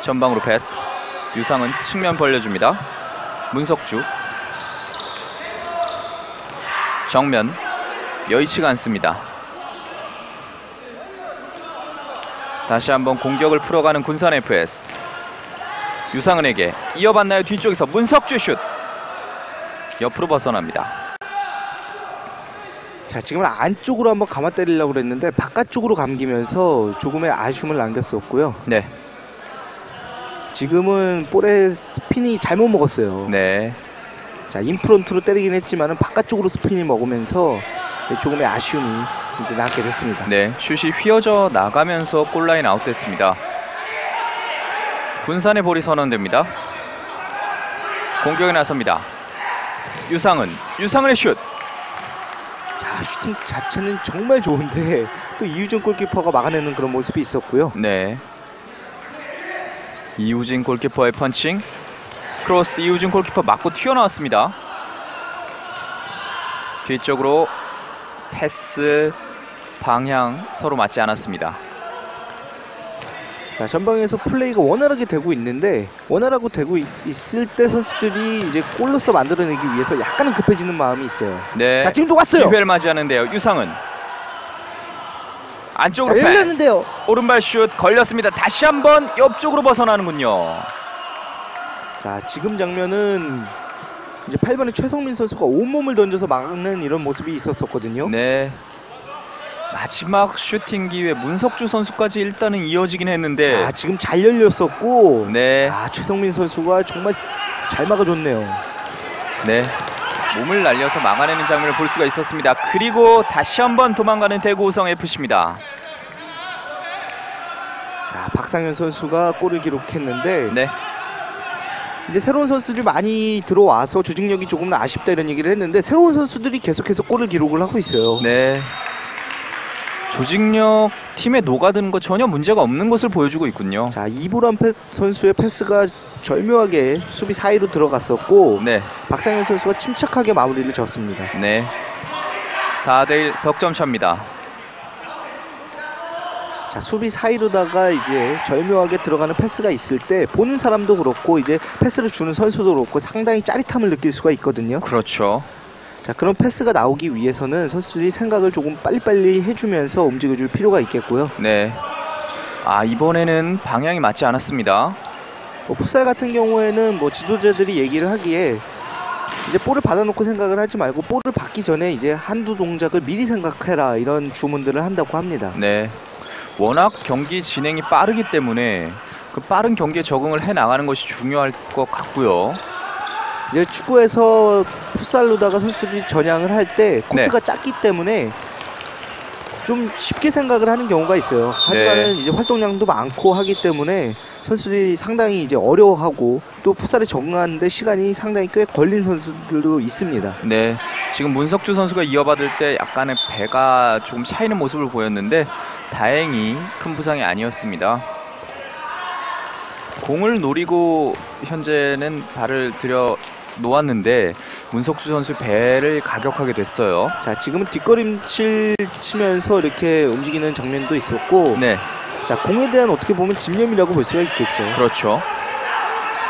전방으로 패스, 유상은 측면 벌려줍니다. 문석주 정면 여의치가 않습니다. 다시 한번 공격을 풀어가는 군산 FS. 유상은에게 이어받나요? 뒤쪽에서 문석주 슛 옆으로 벗어납니다. 자, 지금은 안쪽으로 한번 감아 때리려고 그랬는데 바깥쪽으로 감기면서 조금의 아쉬움을 남겼었고요. 네. 지금은 볼의 스핀이 잘못 먹었어요. 네. 자, 인프론트로 때리긴 했지만은 바깥쪽으로 스핀이 먹으면서 조금의 아쉬움이 이제 남게 됐습니다. 네. 슛이 휘어져 나가면서 골라인 아웃됐습니다. 군산의 볼이 선언됩니다. 공격에 나섭니다. 유상은의 슛. 자, 슈팅 자체는 정말 좋은데 또 이유정 골키퍼가 막아내는 그런 모습이 있었고요. 네. 이우진 골키퍼의 펀칭. 크로스 이우진 골키퍼 맞고 튀어나왔습니다. 뒤쪽으로 패스 방향 서로 맞지 않았습니다. 자, 전방에서 플레이가 원활하게 되고 있는데 원활하고 되고 있을 때 선수들이 이제 골로서 만들어내기 위해서 약간은 급해지는 마음이 있어요. 네. 자, 지금도 왔어요. 기회를 맞이하는데요. 유상은 안쪽으로 자, 패스. 열렸는데요. 오른발 슛 걸렸습니다. 다시 한번 옆쪽으로 벗어나는군요. 자, 지금 장면은 이제 8번의 최성민 선수가 온몸을 던져서 막는 이런 모습이 있었거든요. 네. 마지막 슈팅 기회 문석주 선수까지 일단은 이어지긴 했는데 자, 지금 잘 열렸었고 네. 아, 최성민 선수가 정말 잘 막아줬네요. 네. 몸을 날려서 막아내는 장면을 볼 수가 있었습니다. 그리고 다시 한번 도망가는 대구호성 FC입니다. 자, 박상현 선수가 골을 기록했는데 네. 이제 새로운 선수들이 많이 들어와서 조직력이 조금 아쉽다 이런 얘기를 했는데 새로운 선수들이 계속해서 골을 기록을 하고 있어요. 네. 조직력 팀에 녹아드는 거 전혀 문제가 없는 것을 보여주고 있군요. 자, 이보람 선수의 패스가 절묘하게 수비 사이로 들어갔었고 네. 박상현 선수가 침착하게 마무리를 졌습니다. 네. 4대1 석점 차입니다. 자, 수비 사이로다가 이제 절묘하게 들어가는 패스가 있을 때 보는 사람도 그렇고 이제 패스를 주는 선수도 그렇고 상당히 짜릿함을 느낄 수가 있거든요. 그렇죠. 자, 그런 패스가 나오기 위해서는 선수들이 생각을 조금 빨리빨리 해주면서 움직여줄 필요가 있겠고요. 네. 아, 이번에는 방향이 맞지 않았습니다. 풋살 같은 경우에는 뭐 지도자들이 얘기를 하기에 이제 볼을 받아놓고 생각을 하지 말고 볼을 받기 전에 이제 한두 동작을 미리 생각해라 이런 주문들을 한다고 합니다. 네. 워낙 경기 진행이 빠르기 때문에 그 빠른 경기에 적응을 해 나가는 것이 중요할 것 같고요. 이제 축구에서 풋살로다가 선수들이 전향을 할 때 코트가 네. 작기 때문에 좀 쉽게 생각을 하는 경우가 있어요. 하지만은 네. 이제 활동량도 많고 하기 때문에 선수들이 상당히 이제 어려워하고 또 풋살에 적응하는데 시간이 상당히 꽤 걸린 선수들도 있습니다. 네, 지금 문석주 선수가 이어받을 때 약간의 배가 조금 차이는 모습을 보였는데 다행히 큰 부상이 아니었습니다. 공을 노리고 현재는 발을 들여 놓았는데 문석주 선수 배를 가격하게 됐어요. 자, 지금은 뒷걸음질 치면서 이렇게 움직이는 장면도 있었고, 네, 자, 공에 대한 어떻게 보면 집념이라고 볼 수가 있겠죠. 그렇죠.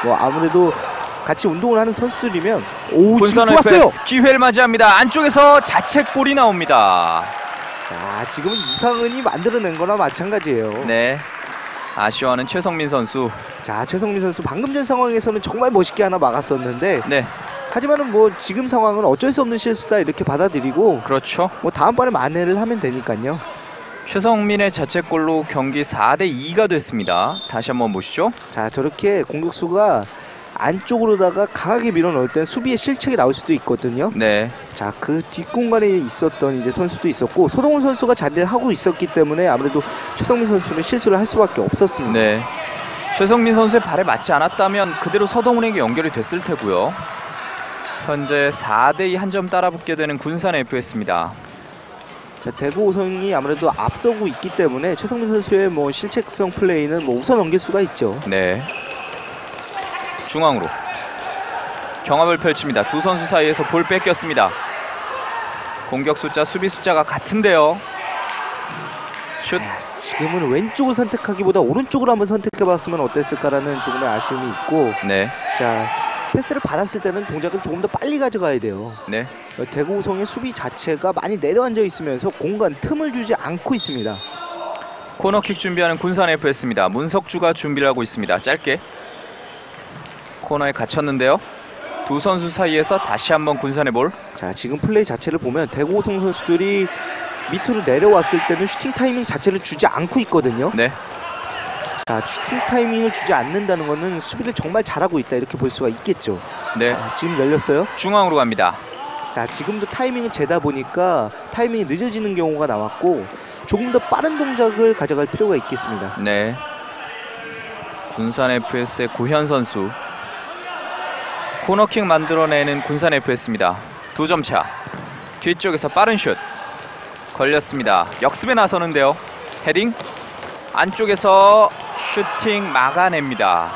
뭐 아무래도 같이 운동을 하는 선수들이면 오, 지금 군산 좋았어요. FS 기회를 맞이합니다. 안쪽에서 자책골이 나옵니다. 자, 지금은 이상은이 만들어낸 거나 마찬가지예요. 네, 아쉬워하는 최성민 선수. 자, 최성민 선수 방금 전 상황에서는 정말 멋있게 하나 막았었는데, 네, 하지만은 뭐 지금 상황은 어쩔 수 없는 실수다 이렇게 받아들이고 그렇죠. 뭐 다음번에 만회를 하면 되니까요. 최성민의 자책골로 경기 4대2가 됐습니다. 다시 한번 보시죠. 자, 저렇게 공격수가 안쪽으로다가 강하게 밀어넣을 땐 수비의 실책이 나올 수도 있거든요. 네, 자, 그 뒷공간에 있었던 이제 선수도 있었고 서동훈 선수가 자리를 하고 있었기 때문에 아무래도 최성민 선수는 실수를 할 수밖에 없었습니다. 네. 최성민 선수의 발에 맞지 않았다면 그대로 서동훈에게 연결이 됐을 테고요. 현재 4대2 한 점 따라붙게 되는 군산 FS입니다. 자, 대구 오성이 아무래도 앞서고 있기 때문에 최성민 선수의 뭐 실책성 플레이는 뭐 우선 넘길 수가 있죠. 네. 중앙으로 경합을 펼칩니다. 두 선수 사이에서 볼 뺏겼습니다. 공격 숫자, 수비 숫자가 같은데요. 슛. 지금은 왼쪽을 선택하기보다 오른쪽으로 한번 선택해봤으면 어땠을까라는 조금의 아쉬움이 있고, 네. 자, 패스를 받았을 때는 동작을 조금 더 빨리 가져가야 돼요. 네. 대구 우성의 수비 자체가 많이 내려앉아 있으면서 공간 틈을 주지 않고 있습니다. 코너킥 준비하는 군산 FS입니다. 문석주가 준비를 하고 있습니다. 짧게 코너에 갇혔는데요. 두 선수 사이에서 다시 한번 군산의 볼. 자, 지금 플레이 자체를 보면 대구 우성 선수들이 밑으로 내려왔을 때는 슈팅 타이밍 자체를 주지 않고 있거든요. 네. 자, 슈팅 타이밍을 주지 않는다는 것은 수비를 정말 잘하고 있다 이렇게 볼 수가 있겠죠. 네. 자, 지금 열렸어요. 중앙으로 갑니다. 자, 지금도 타이밍을 재다 보니까 타이밍이 늦어지는 경우가 나왔고 조금 더 빠른 동작을 가져갈 필요가 있겠습니다. 네. 군산 FS의 고현 선수. 코너킥 만들어내는 군산 FS입니다. 2점 차. 뒤쪽에서 빠른 슛. 걸렸습니다. 역습에 나서는데요. 헤딩. 안쪽에서 슈팅 막아냅니다.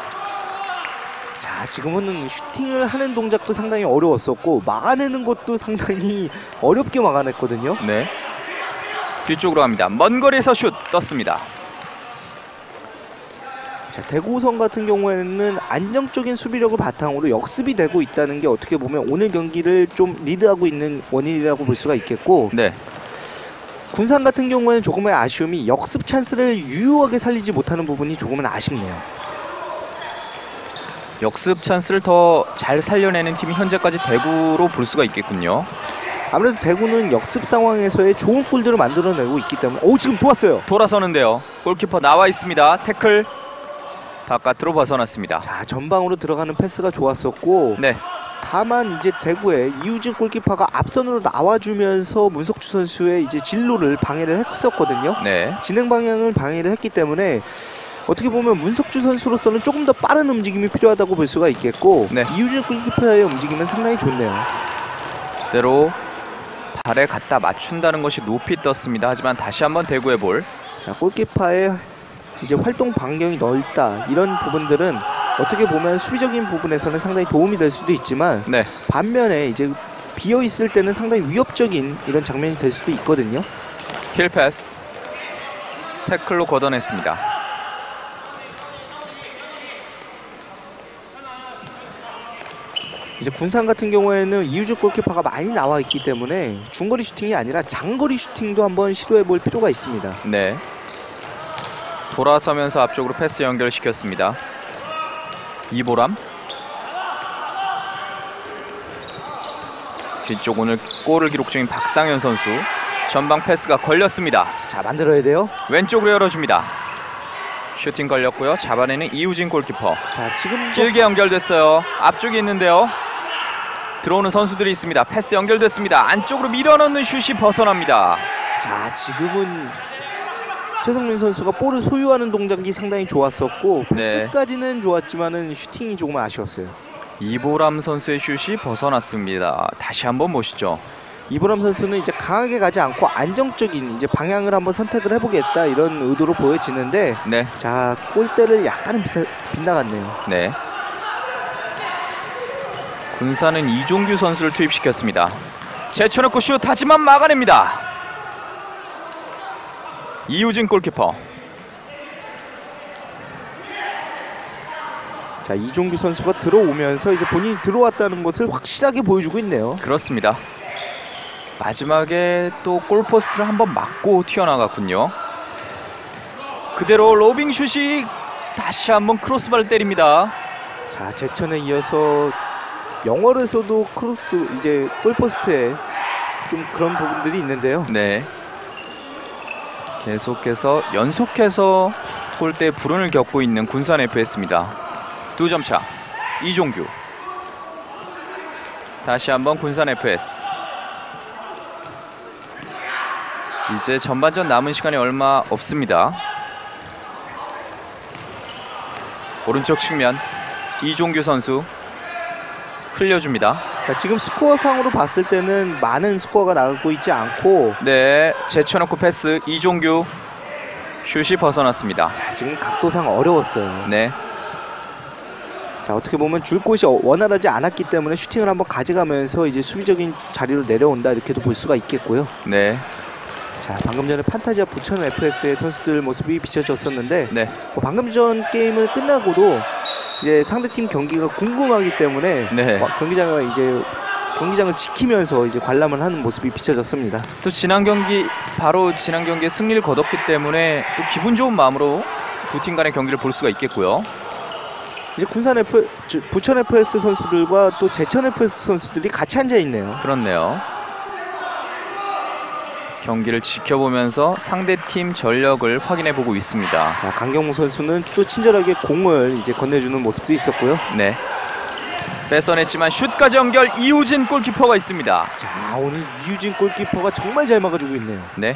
자, 지금은 슈팅을 하는 동작도 상당히 어려웠었고 막아내는 것도 상당히 어렵게 막아냈거든요. 네. 뒤쪽으로 갑니다. 먼 거리에서 슛 떴습니다. 자, 대구 우성 같은 경우에는 안정적인 수비력을 바탕으로 역습이 되고 있다는 게 어떻게 보면 오늘 경기를 좀 리드하고 있는 원인이라고 볼 수가 있겠고, 네. 군산 같은 경우에는 조금의 아쉬움이 역습 찬스를 유효하게 살리지 못하는 부분이 조금은 아쉽네요. 역습 찬스를 더 잘 살려내는 팀이 현재까지 대구로 볼 수가 있겠군요. 아무래도 대구는 역습 상황에서의 좋은 골들을 만들어내고 있기 때문에. 오, 지금 좋았어요. 돌아서는데요. 골키퍼 나와 있습니다. 태클 바깥으로 벗어났습니다. 자, 전방으로 들어가는 패스가 좋았었고, 네. 다만 이제 대구의 이우진 골키퍼가 앞선으로 나와주면서 문석주 선수의 이제 진로를 방해를 했었거든요. 네. 진행 방향을 방해를 했기 때문에 어떻게 보면 문석주 선수로서는 조금 더 빠른 움직임이 필요하다고 볼 수가 있겠고, 네. 이우진 골키퍼의 움직임은 상당히 좋네요. 그대로 발에 갖다 맞춘다는 것이 높이 떴습니다. 하지만 다시 한번 대구의 볼. 자, 골키퍼의 이제 활동 반경이 넓다 이런 부분들은 어떻게 보면 수비적인 부분에서는 상당히 도움이 될 수도 있지만, 네. 반면에 이제 비어 있을 때는 상당히 위협적인 이런 장면이 될 수도 있거든요. 힐 패스. 태클로 걷어냈습니다. 이제 군산 같은 경우에는 이우주 골키퍼가 많이 나와 있기 때문에 중거리 슈팅이 아니라 장거리 슈팅도 한번 시도해 볼 필요가 있습니다. 네. 돌아서면서 앞쪽으로 패스 연결시켰습니다. 이보람. 뒤쪽 오늘 골을 기록 중인 박상현 선수. 전방 패스가 걸렸습니다. 자, 만들어야 돼요. 왼쪽으로 열어줍니다. 슈팅 걸렸고요. 잡아내는 이우진 골키퍼. 자, 지금 길게 연결됐어요. 앞쪽에 있는데요. 들어오는 선수들이 있습니다. 패스 연결됐습니다. 안쪽으로 밀어넣는 슛이 벗어납니다. 자, 지금은 최성민 선수가 볼을 소유하는 동작이 상당히 좋았었고 네. 패스까지는 좋았지만은 슈팅이 조금 아쉬웠어요. 이보람 선수의 슛이 벗어났습니다. 다시 한번 보시죠. 이보람 선수는 이제 강하게 가지 않고 안정적인 이제 방향을 한번 선택을 해보겠다 이런 의도로 보여지는데 네, 자, 골대를 약간은 빗나갔네요. 네. 군사는 이종규 선수를 투입시켰습니다. 제쳐놓고 슛 하지만 막아냅니다. 이우진 골키퍼. 자, 이종규 선수가 들어오면서 이제 본인이 들어왔다는 것을 확실하게 보여주고 있네요. 그렇습니다. 마지막에 또 골포스트를 한번 맞고 튀어나갔군요. 그대로 로빙 슛이 다시 한번 크로스바를 때립니다. 자, 제천에 이어서 영월에서도 크로스 이제 골포스트에 좀 그런 부분들이 있는데요. 네. 계속해서 연속해서 골대 불운을 겪고 있는 군산 FS입니다. 2점 차. 이종규. 다시 한번 군산 FS. 이제 전반전 남은 시간이 얼마 없습니다. 오른쪽 측면 이종규 선수 흘려줍니다. 자, 지금 스코어상으로 봤을 때는 많은 스코어가 나가고 있지 않고 네, 제쳐놓고 패스 이종규 슛이 벗어났습니다. 자, 지금 각도상 어려웠어요. 네, 자, 어떻게 보면 줄 곳이 원활하지 않았기 때문에 슈팅을 한번 가져가면서 이제 수비적인 자리로 내려온다 이렇게도 볼 수가 있겠고요. 네, 자, 방금 전에 판타지아 부천 FS의 선수들 모습이 비춰졌었는데 네, 방금 전 게임을 끝나고도 이제 상대팀 경기가 궁금하기 때문에 네. 경기장을 지키면서 이제 관람을 하는 모습이 비춰졌습니다. 또 바로 지난 경기에 승리를 거뒀기 때문에 또 기분 좋은 마음으로 두 팀 간의 경기를 볼 수가 있겠고요. 이제 부천 FS 선수들과 또 제천 FS 선수들이 같이 앉아 있네요. 그렇네요. 경기를 지켜보면서 상대팀 전력을 확인해보고 있습니다. 자, 강경무 선수는 또 친절하게 공을 이제 건네주는 모습도 있었고요. 네, 뺏어냈지만 슛까지 연결 이우진 골키퍼가 있습니다. 자, 오늘 이유진 골키퍼가 정말 잘 막아주고 있네요. 네,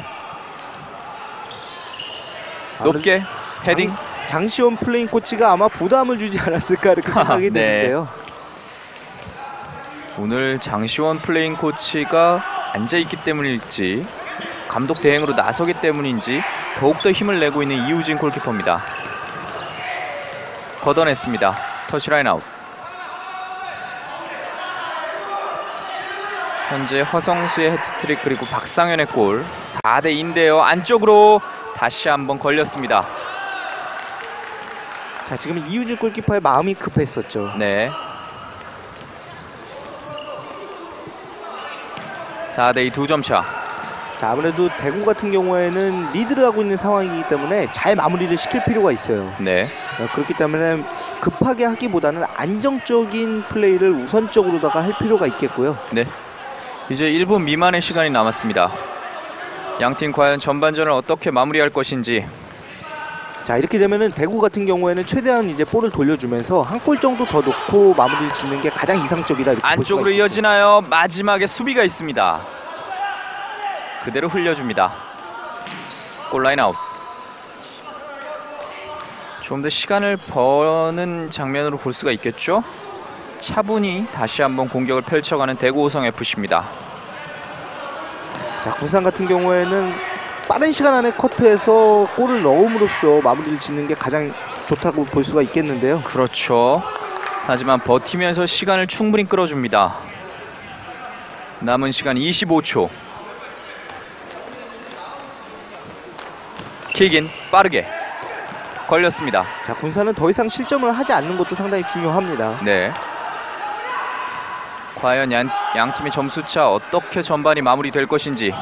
높게 헤딩. 장시원 플레인 코치가 아마 부담을 주지 않았을까 이렇게 생각이 네. 드는데요. 오늘 장시원 플레잉 코치가 앉아있기 때문일지 감독 대행으로 나서기 때문인지 더욱더 힘을 내고 있는 이우진 골키퍼입니다. 걷어냈습니다. 터치라인 아웃. 현재 허성수의 해트트릭 그리고 박상현의 골 4대2인데요. 안쪽으로 다시 한번 걸렸습니다. 자, 지금 이유진 골키퍼의 마음이 급했었죠. 네. 4대2 2점 차. 자, 아무래도 대구 같은 경우에는 리드를 하고 있는 상황이기 때문에 잘 마무리를 시킬 필요가 있어요. 네. 그렇기 때문에 급하게 하기보다는 안정적인 플레이를 우선적으로다가 할 필요가 있겠고요. 네. 이제 1분 미만의 시간이 남았습니다. 양팀 과연 전반전을 어떻게 마무리할 것인지. 자, 이렇게 되면은 대구 같은 경우에는 최대한 이제 볼을 돌려주면서 한 골 정도 더 넣고 마무리를 짓는 게 가장 이상적이다. 이렇게 안쪽으로 볼 수가 이어지나요? 마지막에 수비가 있습니다. 그대로 흘려줍니다. 골라인 아웃. 좀 더 시간을 버는 장면으로 볼 수가 있겠죠? 차분히 다시 한번 공격을 펼쳐가는 대구 오성FC입니다. 자, 군산 같은 경우에는 빠른 시간 안에 커트해서 골을 넣음으로써 마무리를 짓는 게 가장 좋다고 볼 수가 있겠는데요. 그렇죠. 하지만 버티면서 시간을 충분히 끌어줍니다. 남은 시간 25초. 킥인 빠르게 걸렸습니다. 자, 군산은 더 이상 실점을 하지 않는 것도 상당히 중요합니다. 네. 과연 양 팀의 점수차 어떻게 전반이 마무리될 것인지.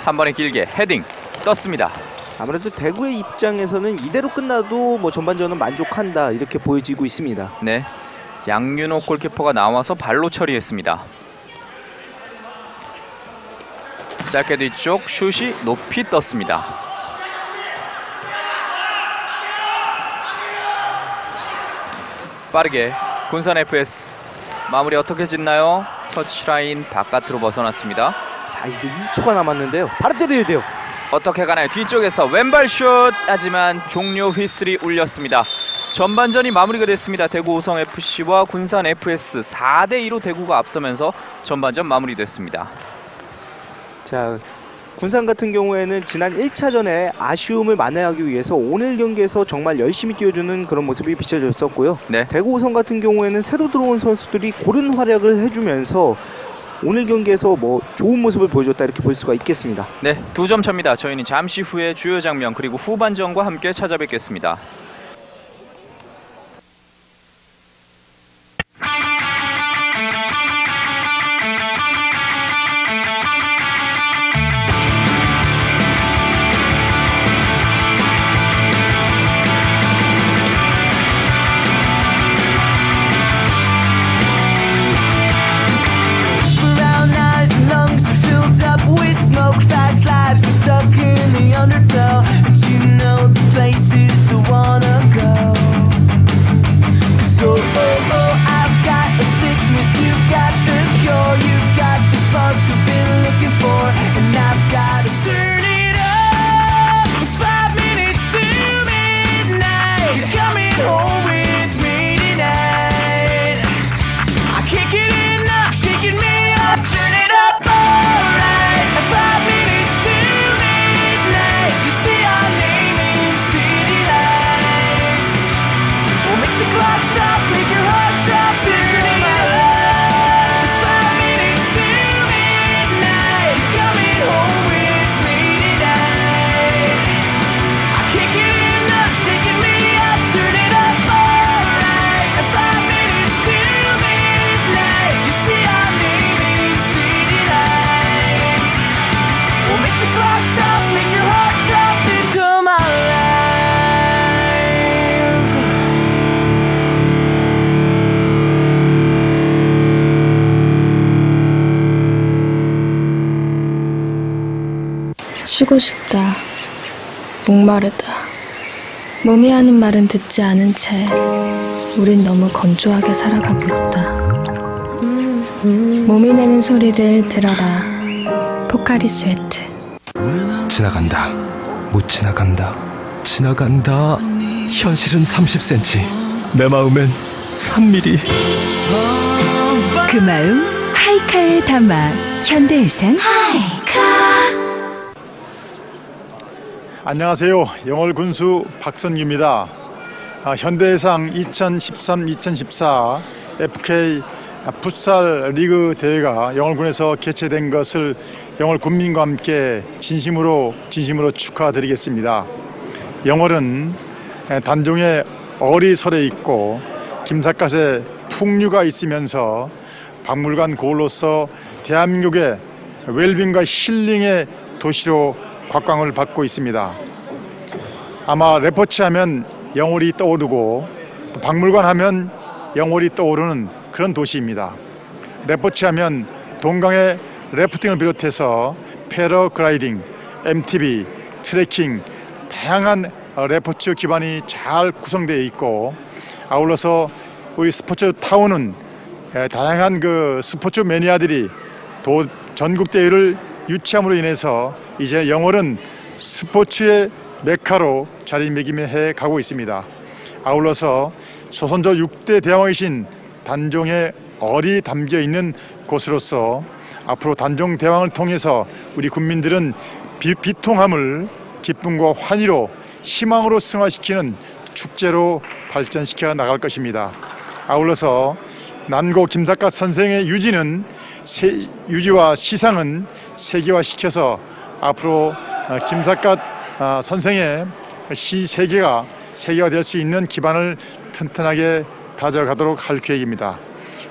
한 번에 길게 헤딩 떴습니다. 아무래도 대구의 입장에서는 이대로 끝나도 뭐 전반전은 만족한다 이렇게 보여지고 있습니다. 네. 양윤호 골키퍼가 나와서 발로 처리했습니다. 짧게 뒤쪽 슛이 높이 떴습니다. 빠르게 군산 FS 마무리 어떻게 짓나요? 터치라인 바깥으로 벗어났습니다. 자, 이제 2초가 남았는데요. 바로 때려야 돼요. 어떻게 가나요? 뒤쪽에서 왼발 슛! 하지만 종료 휘슬이 울렸습니다. 전반전이 마무리가 됐습니다. 대구 오성FC와 군산 FS 4대2로 대구가 앞서면서 전반전 마무리됐습니다. 자, 군산 같은 경우에는 지난 1차전에 아쉬움을 만회하기 위해서 오늘 경기에서 정말 열심히 뛰어주는 그런 모습이 비춰졌었고요. 네. 대구 오성 같은 경우에는 새로 들어온 선수들이 고른 활약을 해주면서 오늘 경기에서 뭐 좋은 모습을 보여줬다 이렇게 볼 수가 있겠습니다. 네, 2점 차입니다. 저희는 잠시 후에 주요 장면 그리고 후반전과 함께 찾아뵙겠습니다. 쉬고 싶다. 목마르다. 몸이 하는 말은 듣지 않은 채 우린 너무 건조하게 살아가고 있다. 몸이 내는 소리를 들어라. 포카리 스웨트. 지나간다. 못 지나간다. 지나간다. 현실은 30cm. 내 마음엔 3mm. 그 마음 하이카에 담아. 현대해상 하이카. 안녕하세요. 영월 군수 박선규입니다. 현대해상 2013-2014 FK 풋살 리그 대회가 영월군에서 개최된 것을 영월 군민과 함께 진심으로 축하드리겠습니다. 영월은 단종에 어리설에 있고 김삿갓에 풍류가 있으면서 박물관 고을로서 대한민국의 웰빙과 힐링의 도시로 곽광을 받고 있습니다. 아마 레포츠 하면 영월이 떠오르고 또 박물관 하면 영월이 떠오르는 그런 도시입니다. 레포츠 하면 동강의 래프팅을 비롯해서 패러글라이딩, MTB, 트레킹 다양한 레포츠 기반이 잘 구성되어 있고 아울러서 우리 스포츠 타운은 다양한 그 스포츠 매니아들이 전국 대회를 유치함으로 인해서 이제 영월은 스포츠의 메카로 자리매김해 가고 있습니다. 아울러서 조선조 6대 대왕이신 단종의 얼이 담겨 있는 곳으로서 앞으로 단종 대왕을 통해서 우리 국민들은 비통함을 기쁨과 환희로 희망으로 승화시키는 축제로 발전시켜 나갈 것입니다. 아울러서 난고 김삿갓 선생의 유지와 시상은 세계화시켜서 앞으로 김삿갓 선생의 시 세계가 세계화될 수 있는 기반을 튼튼하게 다져가도록 할 계획입니다.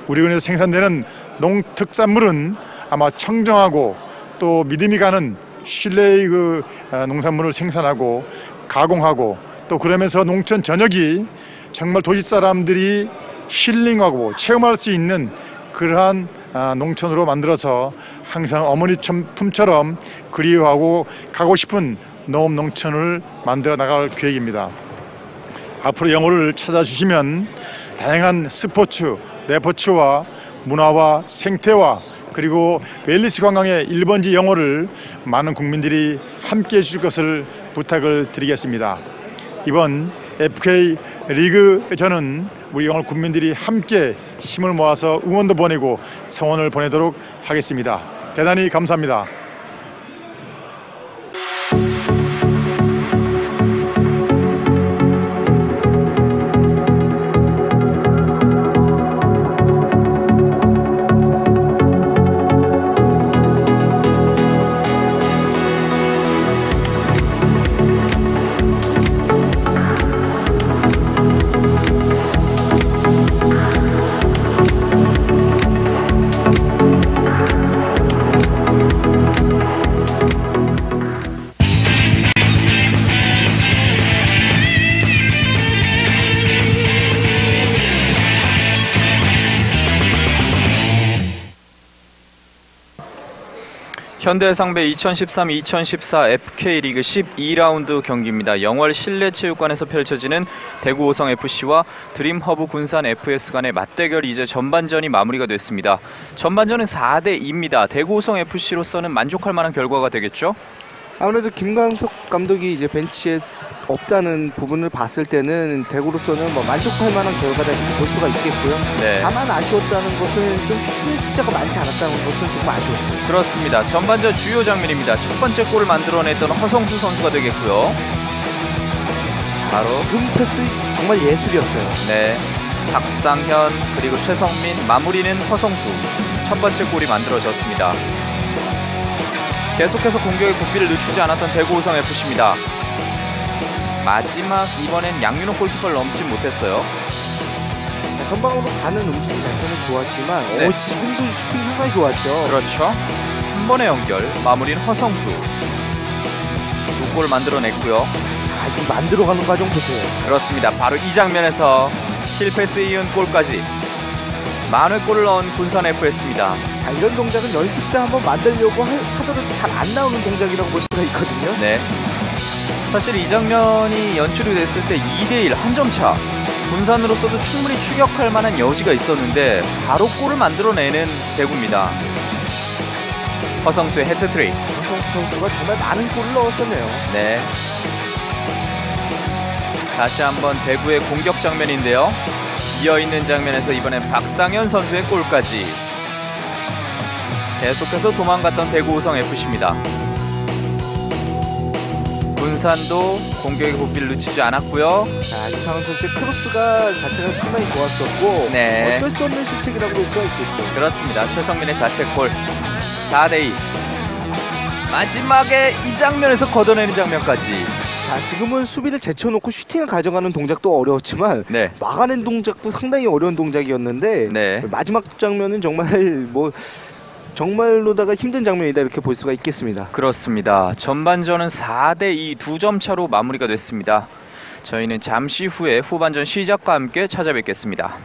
우리 군에서 생산되는 농특산물은 아마 청정하고 또 믿음이 가는 신뢰의 그 농산물을 생산하고 가공하고 또 그러면서 농촌 전역이 정말 도시 사람들이 힐링하고 체험할 수 있는 그러한 농촌으로 만들어서 항상 어머니 품처럼 그리워하고 가고 싶은 농촌을 만들어 나갈 계획입니다. 앞으로 영월을 찾아주시면 다양한 스포츠, 레포츠와 문화와 생태와 그리고 웰리스 관광의 1번지 영어를 많은 국민들이 함께해 주실 것을 부탁을 드리겠습니다. 이번 FK 리그 저는 우리 영월 국민들이 함께 힘을 모아서 응원도 보내고 성원을 보내도록 하겠습니다. 대단히 감사합니다. 현대해상배 2013-2014 FK리그 12라운드 경기입니다. 영월 실내체육관에서 펼쳐지는 대구 오성FC와 드림허브 군산 FS 간의 맞대결이 이제 전반전이 마무리가 됐습니다. 전반전은 4대2입니다. 대구 오성FC로서는 만족할 만한 결과가 되겠죠? 아무래도 김광석 감독이 이제 벤치에 없다는 부분을 봤을 때는 대구로서는 뭐 만족할 만한 결과다 이렇게 볼 수가 있겠고요. 네. 다만 아쉬웠다는 것은 좀 슈팅의 숫자가 많지 않았다는 것은 조금 아쉬웠어요. 그렇습니다. 전반전 주요 장면입니다. 첫 번째 골을 만들어냈던 허성수 선수가 되겠고요. 바로 지금 패스 정말 예술이었어요. 네, 박상현 그리고 최성민, 마무리는 허성수. 첫 번째 골이 만들어졌습니다. 계속해서 공격의 고삐를 늦추지 않았던 대구 오성FC입니다. 마지막 이번엔 양윤호 골키퍼를 넘지 못했어요. 전방으로 가는 움직임 자체는 좋았지만 네. 지금도 슈팅 상당히 좋았죠. 그렇죠. 한 번의 연결, 마무리는 허성수. 두 골을 만들어냈고요. 이 만들어가는 과정 보세요. 그렇습니다. 바로 이 장면에서 힐패스 이은 골까지 만회골을 넣은 군산 FS입니다. 이런 동작은 연습 때 한번 만들려고 하더라도 잘 안 나오는 동작이라고 볼 수가 있거든요. 네. 사실 이 장면이 연출이 됐을 때 2대1 한 점 차. 군산으로서도 충분히 추격할 만한 여지가 있었는데 바로 골을 만들어내는 대구입니다. 허성수의 해트트릭. 허성수 선수가 정말 많은 골을 넣었었네요. 네. 다시 한번 대구의 공격 장면인데요. 비어있는 장면에서 이번엔 박상현 선수의 골까지. 계속해서 도망갔던 대구 오성FC입니다. 군산도 공격의 고삐를 놓치지 않았고요. 이상훈 선수의 크로스가 자체가 상당히 좋았었고 네. 어쩔 수 없는 실책이라고 볼 수가 있겠죠. 그렇습니다. 최성민의 자책골 4대2. 마지막에 이 장면에서 걷어내는 장면까지. 지금은 수비를 제쳐놓고 슈팅을 가져가는 동작도 어려웠지만 네. 막아낸 동작도 상당히 어려운 동작이었는데 네. 마지막 장면은 정말 정말로다가 힘든 장면이다 이렇게 볼 수가 있겠습니다. 그렇습니다. 전반전은 4대2 2점 차로 마무리가 됐습니다. 저희는 잠시 후에 후반전 시작과 함께 찾아뵙겠습니다.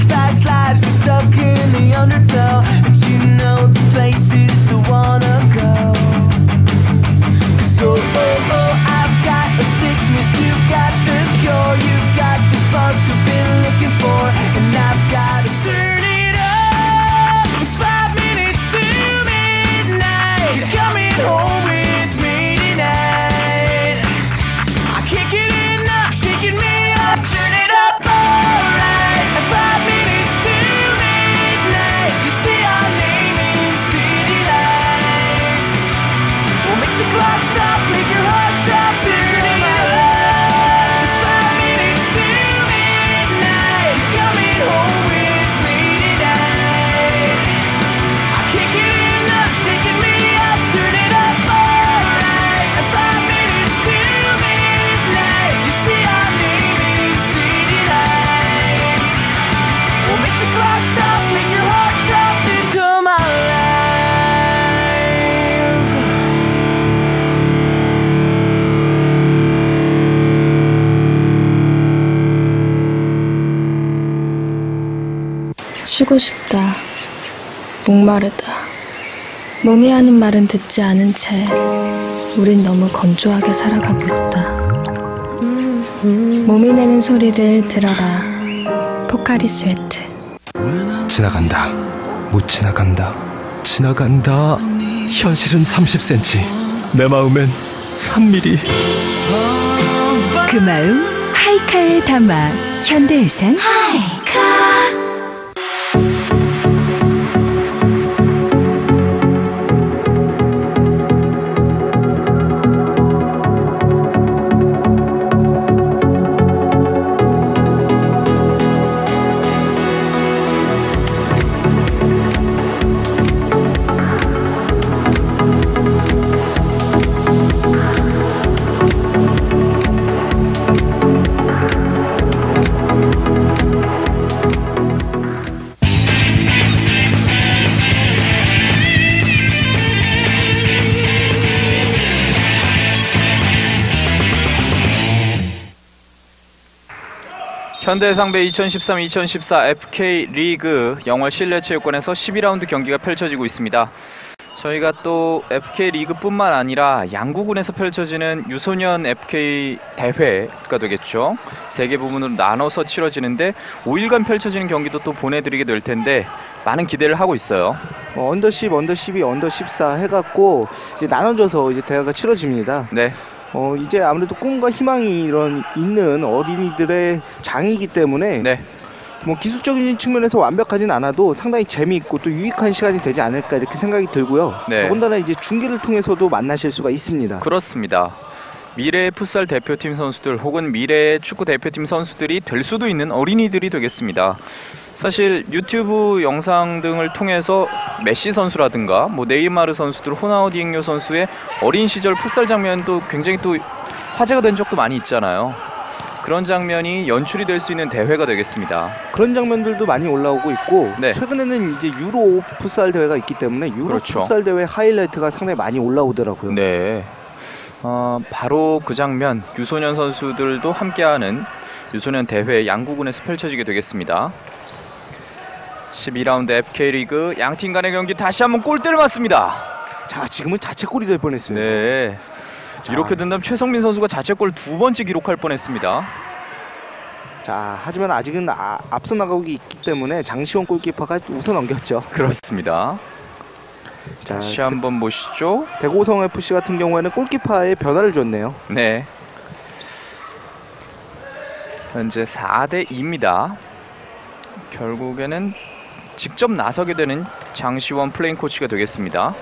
Fast lives, we're stuck in the undertow, but you know the places I wanna go. 쉬고 싶다. 목마르다. 몸이 하는 말은 듣지 않은 채 우린 너무 건조하게 살아가고 있다. 몸이 내는 소리를 들어라. 포카리 스웨트. 지나간다. 못 지나간다. 지나간다. 현실은 30cm. 내 마음엔 3mm. 그 마음 하이카에 담아 현대해상 현대해상배 2013-2014 FK 리그 영월 실내체육관에서 12라운드 경기가 펼쳐지고 있습니다. 저희가 또 FK 리그뿐만 아니라 양구군에서 펼쳐지는 유소년 FK 대회가 되겠죠. 3개 부분으로 나눠서 치러지는데 5일간 펼쳐지는 경기도 또 보내드리게 될 텐데 많은 기대를 하고 있어요. 언더 10, 언더 12, 언더 14 해갖고 이제 나눠져서 이제 대회가 치러집니다. 네. 이제 아무래도 꿈과 희망이 있는 어린이들의 장이기 때문에 네. 뭐 기술적인 측면에서 완벽하진 않아도 상당히 재미있고 또 유익한 시간이 되지 않을까 이렇게 생각이 들고요. 네. 더군다나 이제 중계를 통해서도 만나실 수가 있습니다. 그렇습니다. 미래의 풋살 대표팀 선수들 혹은 미래의 축구 대표팀 선수들이 될 수도 있는 어린이들이 되겠습니다. 사실 유튜브 영상 등을 통해서 메시 선수라든가 뭐 네이마르 선수들, 호나우디잉요 선수의 어린 시절 풋살 장면도 굉장히 또 화제가 된 적도 많이 있잖아요. 그런 장면이 연출이 될 수 있는 대회가 되겠습니다. 그런 장면들도 많이 올라오고 있고 네. 최근에는 이제 유로 풋살 대회가 있기 때문에 유로 그렇죠. 풋살 대회 하이라이트가 상당히 많이 올라오더라고요. 네. 바로 그 장면 유소년 선수들도 함께하는 유소년 대회 양구군에서 펼쳐지게 되겠습니다. 12라운드 FK 리그 양팀 간의 경기 다시 한번 골대를 맞습니다. 자, 지금은 자책골이 될 뻔했어요. 네. 자. 이렇게 된다면 최성민 선수가 자책골 2번째 기록할 뻔했습니다. 자, 하지만 아직은 앞서 나가고 있기 때문에 장시원 골키퍼가 우선 넘겼죠. 그렇습니다. 자, 다시 한번 보시죠. 대고성 FC 같은 경우에는 골키퍼에 변화를 줬네요. 네. 현재 4대2입니다. 결국에는 직접 나서게 되는 장시원 플레잉 코치가 되겠습니다.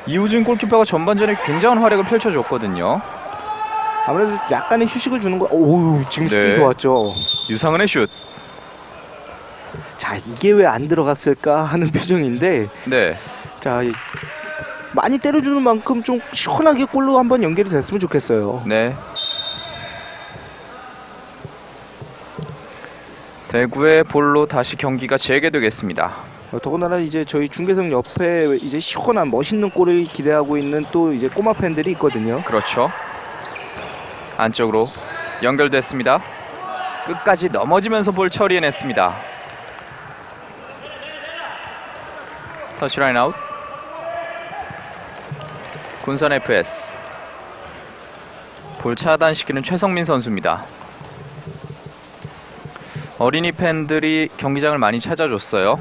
이우진 골키퍼가 전반전에 굉장한 활약을 펼쳐줬거든요. 아무래도 약간의 휴식을 주는 거. 오우, 지금 슈팅 네. 좋았죠. 유상은의 슛. 자, 이게 왜 안 들어갔을까 하는 표정인데, 네. 자, 많이 때려주는 만큼 좀 시원하게 골로 한번 연결이 됐으면 좋겠어요. 네. 대구의 볼로 다시 경기가 재개되겠습니다. 더군다나 이제 저희 중계석 옆에 이제 시원한 멋있는 골을 기대하고 있는 또 이제 꼬마 팬들이 있거든요. 그렇죠. 안쪽으로 연결됐습니다. 끝까지 넘어지면서 볼 처리해냈습니다. 터치라인 아웃. 군산 FS. 볼 차단시키는 최성민 선수입니다. 어린이 팬들이 경기장을 많이 찾아줬어요.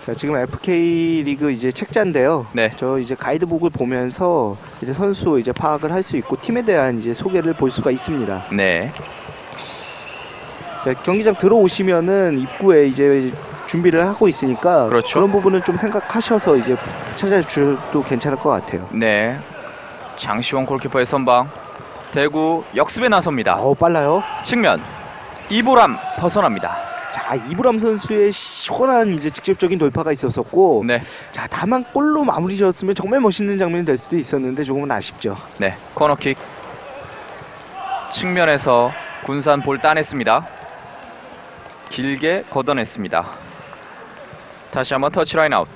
자, 지금 FK 리그 이제 책자인데요. 네. 저 이제 가이드북을 보면서 이제 선수 이제 파악을 할 수 있고 팀에 대한 이제 소개를 볼 수가 있습니다. 네. 자, 경기장 들어오시면은 입구에 이제 준비를 하고 있으니까 그렇죠. 그런 부분을 좀 생각하셔서 이제 찾아주셔도 괜찮을 것 같아요. 네. 장시원 골키퍼의 선방. 대구 역습에 나섭니다. 빨라요. 측면. 이보람 벗어납니다. 자, 이브람 선수의 시원한 이제 직접적인 돌파가 있었었고, 네. 자, 다만 골로 마무리 지었으면 정말 멋있는 장면이 될 수도 있었는데 조금은 아쉽죠. 네. 코너킥. 측면에서 군산 볼 따냈습니다. 길게 걷어냈습니다. 다시 한번 터치라인 아웃.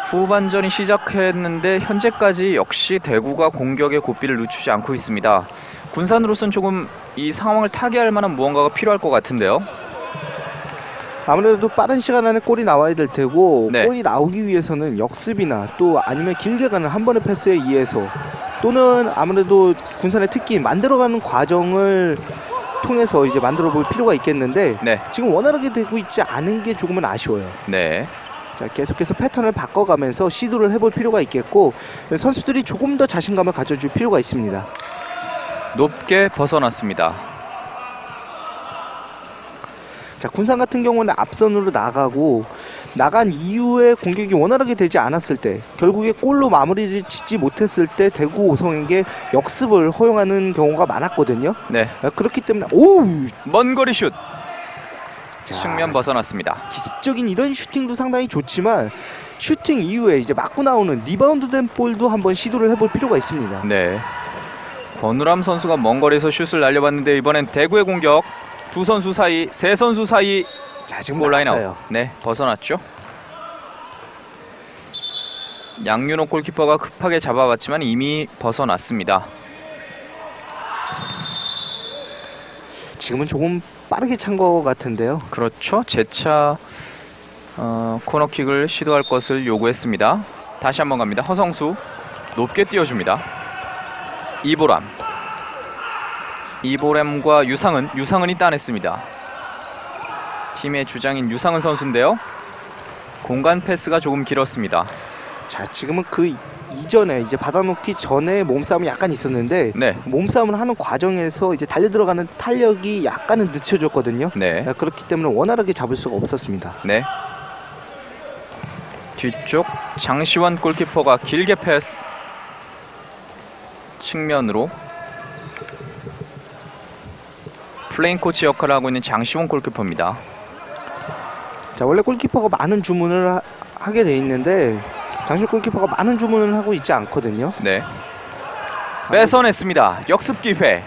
후반전이 시작했는데 현재까지 역시 대구가 공격의 고삐를 늦추지 않고 있습니다. 군산으로서는 조금 이 상황을 타개할 만한 무언가가 필요할 것 같은데요. 아무래도 빠른 시간 안에 골이 나와야 될 테고 네. 골이 나오기 위해서는 역습이나 또 아니면 길게 가는 한 번의 패스에 의해서 또는 아무래도 군산의 특기 만들어가는 과정을 통해서 이제 만들어 볼 필요가 있겠는데 네. 지금 원활하게 되고 있지 않은 게 조금은 아쉬워요. 네. 자, 계속해서 패턴을 바꿔가면서 시도를 해볼 필요가 있겠고 선수들이 조금 더 자신감을 가져줄 필요가 있습니다. 높게 벗어났습니다. 자, 군산 같은 경우는 앞선으로 나간 이후에 공격이 원활하게 되지 않았을 때 결국에 골로 마무리 짓지 못했을 때 대구 오성에게 역습을 허용하는 경우가 많았거든요. 네. 그렇기 때문에 오우! 먼 거리 슛. 자, 측면 벗어났습니다. 기습적인 이런 슈팅도 상당히 좋지만 슈팅 이후에 이제 맞고 나오는 리바운드된 볼도 한번 시도를 해볼 필요가 있습니다. 네. 권우람 선수가 먼 거리에서 슛을 날려봤는데 이번엔 대구의 공격. 두 선수 사이, 세 선수 사이. 자, 지금 골라인 아웃. 나왔어요. 네, 벗어났죠. 양윤호 골키퍼가 급하게 잡아봤지만 이미 벗어났습니다. 지금은 조금 빠르게 찬 것 같은데요. 그렇죠. 재차 코너킥을 시도할 것을 요구했습니다. 다시 한번 갑니다. 허성수 높게 띄워줍니다. 이보람과 유상은이 따냈습니다. 팀의 주장인 유상은 선수인데요. 공간 패스가 조금 길었습니다. 자, 지금은 그 이전에 이제 받아놓기 전에 몸싸움이 약간 있었는데 네. 몸싸움을 하는 과정에서 이제 달려 들어가는 탄력이 약간은 늦춰졌거든요. 네. 그렇기 때문에 원활하게 잡을 수가 없었습니다. 네. 뒤쪽 장시원 골키퍼가 길게 패스. 측면으로 플레인 코치 역할을 하고 있는 장시원 골키퍼입니다. 자, 원래 골키퍼가 많은 주문을 하게 돼 있는데 장시원 골키퍼가 많은 주문을 하고 있지 않거든요. 네. 뺏어냈습니다. 역습 기회.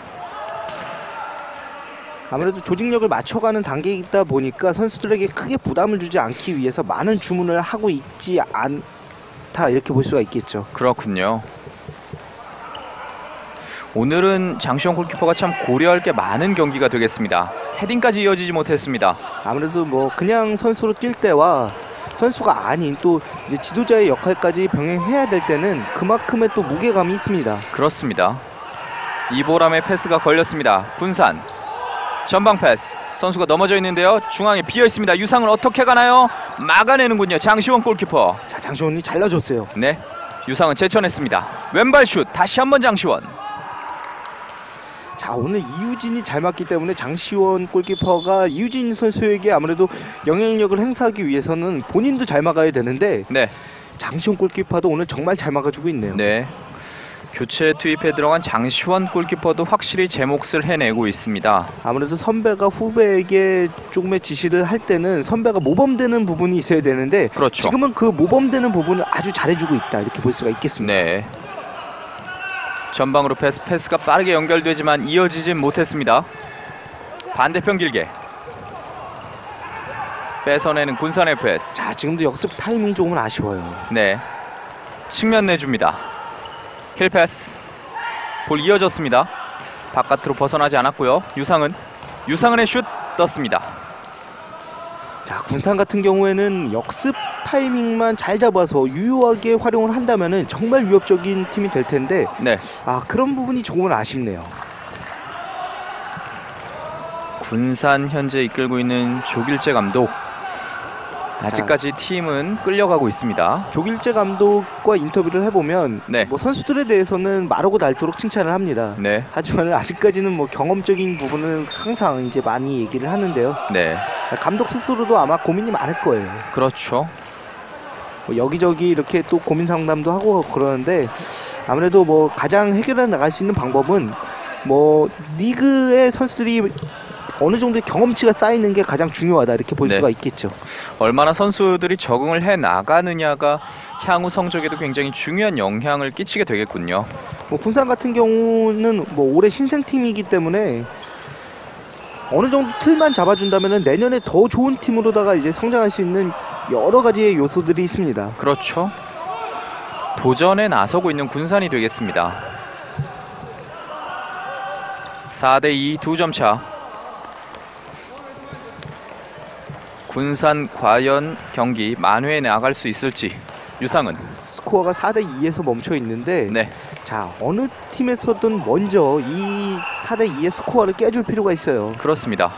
아무래도 조직력을 맞춰가는 단계이다 보니까 선수들에게 크게 부담을 주지 않기 위해서 많은 주문을 하고 있지 않다 이렇게 볼 수가 있겠죠. 그렇군요. 오늘은 장시원 골키퍼가 참 고려할 게 많은 경기가 되겠습니다. 헤딩까지 이어지지 못했습니다. 아무래도 뭐 그냥 선수로 뛸 때와 선수가 아닌 또 이제 지도자의 역할까지 병행해야 될 때는 그만큼의 또 무게감이 있습니다. 그렇습니다. 이보람의 패스가 걸렸습니다. 군산 전방 패스. 선수가 넘어져 있는데요. 중앙에 비어 있습니다. 유상은 어떻게 가나요? 막아내는군요. 장시원 골키퍼. 자, 장시원이 잘라줬어요. 네. 유상은 제쳐냈습니다. 왼발 슛. 다시 한번 장시원. 자, 오늘 이유진이 잘 맞기 때문에 장시원 골키퍼가 이유진 선수에게 아무래도 영향력을 행사하기 위해서는 본인도 잘 막아야 되는데 네. 장시원 골키퍼도 오늘 정말 잘 막아주고 있네요. 네. 교체 투입에 들어간 장시원 골키퍼도 확실히 제 몫을 해내고 있습니다. 아무래도 선배가 후배에게 조금의 지시를 할 때는 선배가 모범되는 부분이 있어야 되는데 그렇죠. 지금은 그 모범되는 부분을 아주 잘해주고 있다 이렇게 볼 수가 있겠습니다. 네. 전방으로 패스가 빠르게 연결되지만 이어지진 못했습니다. 반대편 길게 뺏어내는 군산의 패스. 자, 지금도 역습 타이밍이 조금은 아쉬워요. 네. 측면 내줍니다. 힐 패스. 볼 이어졌습니다. 바깥으로 벗어나지 않았고요. 유상은의 슛 떴습니다. 자, 군산 같은 경우에는 역습 타이밍만 잘 잡아서 유효하게 활용을 한다면은 정말 위협적인 팀이 될 텐데 네. 그런 부분이 조금은 아쉽네요. 군산 현재 이끌고 있는 조길재 감독. 아직까지 팀은 끌려가고 있습니다. 조길재 감독과 인터뷰를 해보면 네. 뭐 선수들에 대해서는 마르고 닳도록 칭찬을 합니다. 네. 하지만 아직까지는 뭐 경험적인 부분을 항상 이제 많이 얘기를 하는데요. 네. 감독 스스로도 아마 고민이 많을 거예요. 그렇죠. 뭐 여기저기 이렇게 또 고민 상담도 하고 그러는데 아무래도 뭐 가장 해결해 나갈 수 있는 방법은 뭐 리그의 선수들이 어느 정도의 경험치가 쌓이는 게 가장 중요하다 이렇게 볼 네. 수가 있겠죠. 얼마나 선수들이 적응을 해 나가느냐가 향후 성적에도 굉장히 중요한 영향을 끼치게 되겠군요. 뭐 군산 같은 경우는 뭐 올해 신생팀이기 때문에 어느 정도 틀만 잡아준다면은 내년에 더 좋은 팀으로다가 이제 성장할 수 있는 여러 가지의 요소들이 있습니다. 그렇죠. 도전에 나서고 있는 군산이 되겠습니다. 4대2 2점 차. 군산 과연 경기 만회에 나갈 수 있을지. 유상은 스코어가 4대2에서 멈춰 있는데 네. 자, 어느 팀에서든 먼저 이 4대2의 스코어를 깨줄 필요가 있어요. 그렇습니다.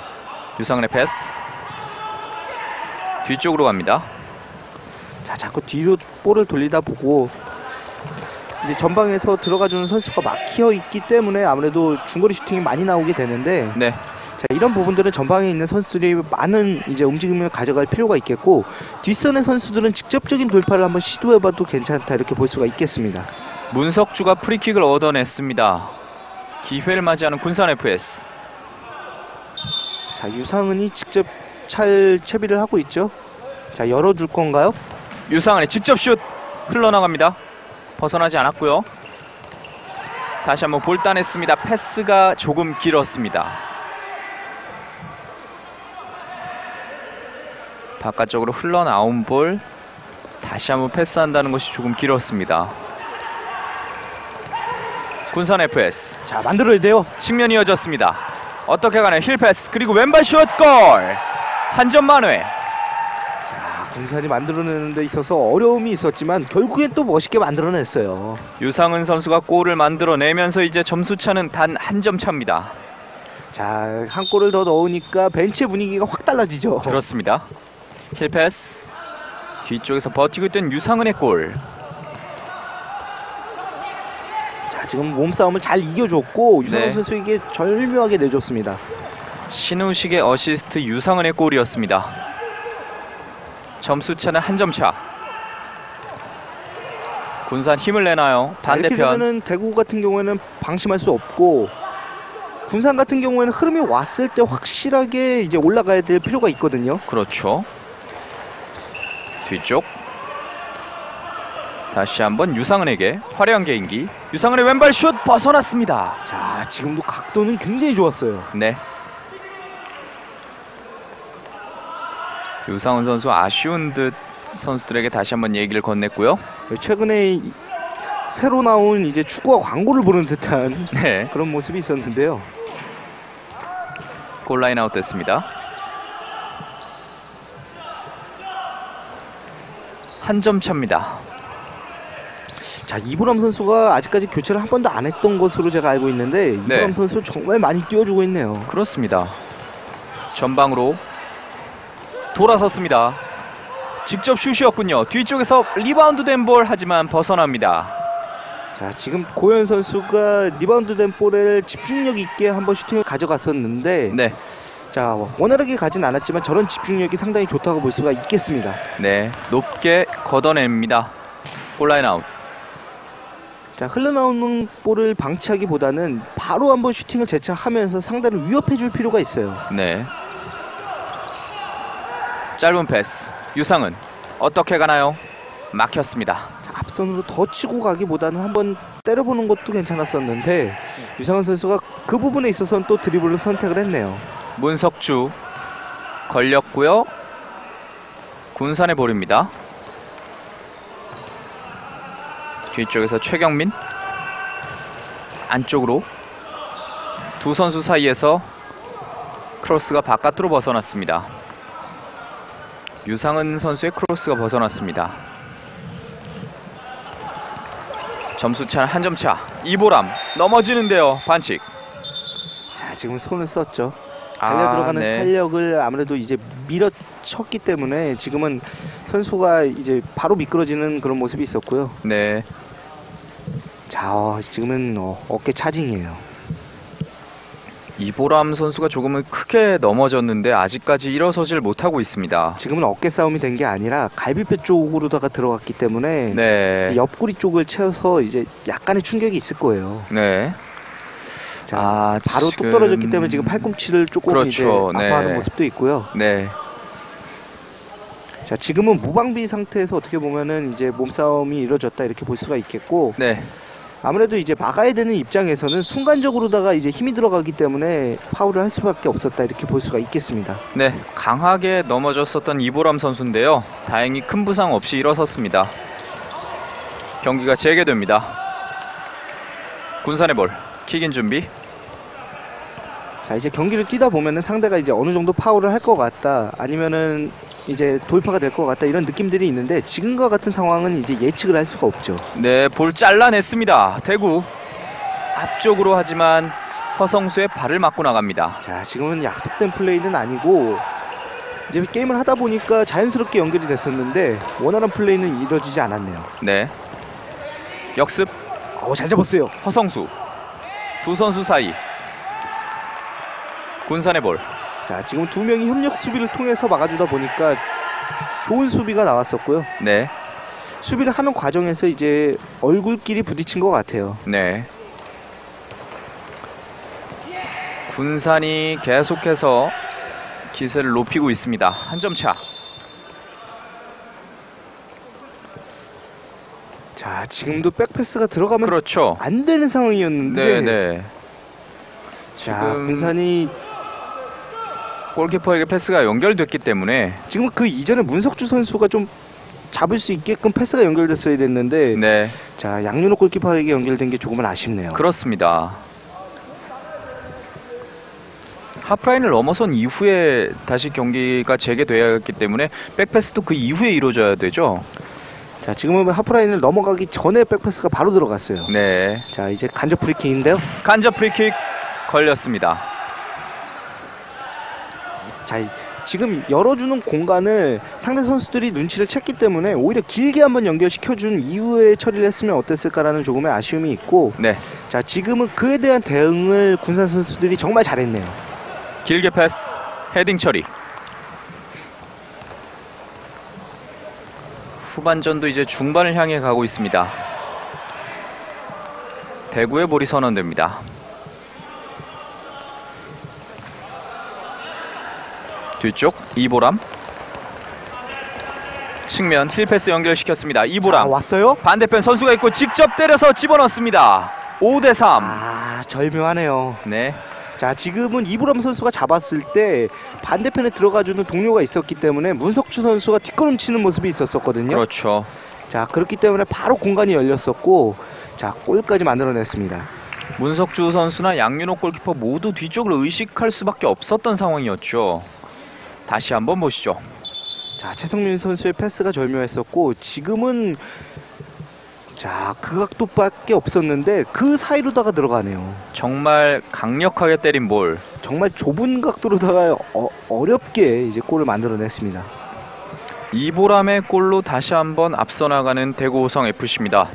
유상은의 패스. 뒤쪽으로 갑니다. 자, 자꾸 뒤로 볼을 돌리다 보고 이제 전방에서 들어가주는 선수가 막혀 있기 때문에 아무래도 중거리 슈팅이 많이 나오게 되는데 네. 자, 이런 부분들은 전방에 있는 선수들이 많은 이제 움직임을 가져갈 필요가 있겠고 뒷선의 선수들은 직접적인 돌파를 한번 시도해봐도 괜찮다 이렇게 볼 수가 있겠습니다. 문석주가 프리킥을 얻어냈습니다. 기회를 맞이하는 군산 FS. 자, 유상은이 직접 잘 채비를 하고 있죠. 자, 열어줄 건가요? 유상은의 직접 슛 흘러나갑니다. 벗어나지 않았고요. 다시 한번 볼 따냈습니다. 패스가 조금 길었습니다. 바깥쪽으로 흘러나온 볼 다시 한번 패스한다는 것이 조금 길었습니다. 군산 FS. 자, 만들어야 돼요. 측면 이어졌습니다. 어떻게 가나요? 힐 패스 그리고 왼발 슛 골! 한 점 만회. 자, 군산이 만들어내는 데 있어서 어려움이 있었지만 결국엔 또 멋있게 만들어냈어요. 유상은 선수가 골을 만들어내면서 이제 점수차는 단 한 점 차입니다. 자, 한 골을 더 넣으니까 벤치의 분위기가 확 달라지죠. 그렇습니다. 힐 패스. 뒤쪽에서 버티고 있던 유상은의 골. 자, 지금 몸싸움을 잘 이겨줬고 유상은 네. 선수에게 절묘하게 내줬습니다. 신우식의 어시스트 유상은의 골이었습니다. 점수차는 한 점 차. 군산 힘을 내나요? 이렇게 반대편. 되면은 대구 같은 경우에는 방심할 수 없고 군산 같은 경우에는 흐름이 왔을 때 확실하게 이제 올라가야 될 필요가 있거든요. 그렇죠. 뒤쪽. 다시 한번 유상은에게 화려한 개인기. 유상은의 왼발 슛 벗어났습니다. 자, 지금도 각도는 굉장히 좋았어요. 네. 유상은 선수 아쉬운 듯 선수들에게 다시 한번 얘기를 건넸고요. 최근에 새로 나온 이제 축구와 광고를 보는 듯한 네. 그런 모습이 있었는데요. 골라인 아웃 됐습니다. 한 점 차입니다. 자, 이보람 선수가 아직까지 교체를 한 번도 안 했던 것으로 제가 알고 있는데 이보람 네. 선수 정말 많이 뛰어주고 있네요. 그렇습니다. 전방으로 돌아섰습니다. 직접 슛이었군요. 뒤쪽에서 리바운드 된 볼 하지만 벗어납니다. 자, 지금 고현 선수가 리바운드 된 볼을 집중력 있게 한번 슈팅을 가져갔었는데 네. 자, 원활하게 가진 않았지만 저런 집중력이 상당히 좋다고 볼 수가 있겠습니다. 네. 높게 걷어냅니다. 골라인 아웃. 자, 흘러나오는 볼을 방치하기보다는 바로 한번 슈팅을 재차하면서 상대를 위협해 줄 필요가 있어요. 네. 짧은 패스. 유상은 어떻게 가나요? 막혔습니다. 자, 앞선으로 더 치고 가기보다는 한번 때려보는 것도 괜찮았었는데 유상은 선수가 그 부분에 있어서는 또 드리블을 선택을 했네요. 문석주 걸렸고요. 군산의 볼입니다. 뒤쪽에서 최경민 안쪽으로 두 선수 사이에서 크로스가 바깥으로 벗어났습니다. 유상은 선수의 크로스가 벗어났습니다. 점수차는 한 점 차. 이보람 넘어지는데요. 반칙. 자, 지금 손을 썼죠. 달려 들어가는 네. 탄력을 아무래도 이제 밀어쳤기 때문에 지금은 선수가 이제 바로 미끄러지는 그런 모습이 있었고요. 네. 자, 지금은 어깨 차징이에요. 이보람 선수가 조금은 크게 넘어졌는데 아직까지 일어서질 못하고 있습니다. 지금은 어깨 싸움이 된 게 아니라 갈비뼈 쪽으로다가 들어갔기 때문에 네. 옆구리 쪽을 채워서 이제 약간의 충격이 있을 거예요. 네. 자, 바로 뚝 떨어졌기 때문에 지금 팔꿈치를 조금 그렇죠. 이제 네. 아파하는 모습도 있고요. 네. 자, 지금은 무방비 상태에서 어떻게 보면은 이제 몸싸움이 이루어졌다 이렇게 볼 수가 있겠고, 네. 아무래도 이제 막아야 되는 입장에서는 순간적으로다가 이제 힘이 들어가기 때문에 파울을 할 수밖에 없었다 이렇게 볼 수가 있겠습니다. 네. 강하게 넘어졌었던 이보람 선수인데요. 다행히 큰 부상 없이 일어섰습니다. 경기가 재개됩니다. 군산의 볼. 킥인 준비. 자, 이제 경기를 뛰다 보면은 상대가 이제 어느 정도 파울을 할 것 같다, 아니면은 이제 돌파가 될 것 같다, 이런 느낌들이 있는데 지금과 같은 상황은 이제 예측을 할 수가 없죠. 네, 볼 잘라냈습니다. 대구 앞쪽으로, 하지만 허성수의 발을 맞고 나갑니다. 자, 지금은 약속된 플레이는 아니고 이제 게임을 하다 보니까 자연스럽게 연결이 됐었는데 원활한 플레이는 이루어지지 않았네요. 네, 역습. 잘 잡았어요. 허성수. 두 선수 사이. 군산의 볼. 자, 지금 두 명이 협력 수비를 통해서 막아주다 보니까 좋은 수비가 나왔었고요. 네, 수비를 하는 과정에서 이제 얼굴끼리 부딪힌 것 같아요. 네. 군산이 계속해서 기세를 높이고 있습니다. 한 점 차. 자, 지금도 백패스가 들어가면 그렇죠. 안 되는 상황이었는데. 네. 자, 지금 군산이 골키퍼에게 패스가 연결됐기 때문에. 지금 그 이전에 문석주 선수가 좀 잡을 수 있게끔 패스가 연결됐어야 됐는데. 네, 자, 양윤호 골키퍼에게 연결된 게 조금은 아쉽네요. 그렇습니다. 하프라인을 넘어선 이후에 다시 경기가 재개돼야 했기 때문에 백패스도 그 이후에 이루어져야 되죠. 자, 지금은 하프라인을 넘어가기 전에 백패스가 바로 들어갔어요. 네, 자, 이제 간접 프리킥인데요. 간접 프리킥 걸렸습니다. 자, 지금 열어주는 공간을 상대 선수들이 눈치를 챘기 때문에 오히려 길게 한번 연결시켜준 이후에 처리를 했으면 어땠을까라는 조금의 아쉬움이 있고. 네, 자, 지금은 그에 대한 대응을 군산 선수들이 정말 잘했네요. 길게 패스, 헤딩 처리. 후반전도 이제 중반을 향해 가고 있습니다. 대구의 볼이 선언됩니다. 뒤쪽 이보람. 측면 힐패스 연결시켰습니다. 이보람. 왔어요? 반대편 선수가 있고 직접 때려서 집어넣습니다. 5대3. 절묘하네요. 네, 자, 지금은 이보람 선수가 잡았을 때 반대편에 들어가주는 동료가 있었기 때문에 문석주 선수가 뒷걸음치는 모습이 있었거든요. 그렇죠. 자, 그렇기 때문에 바로 공간이 열렸었고, 자, 골까지 만들어냈습니다. 문석주 선수나 양윤호 골키퍼 모두 뒤쪽을 의식할 수밖에 없었던 상황이었죠. 다시 한번 보시죠. 자, 최성민 선수의 패스가 절묘했었고, 지금은 자, 그 각도밖에 없었는데 그 사이로다가 들어가네요. 정말 강력하게 때린 볼. 정말 좁은 각도로다가 어렵게 이제 골을 만들어냈습니다. 이보람의 골로 다시 한번 앞서 나가는 대구 호성FC입니다.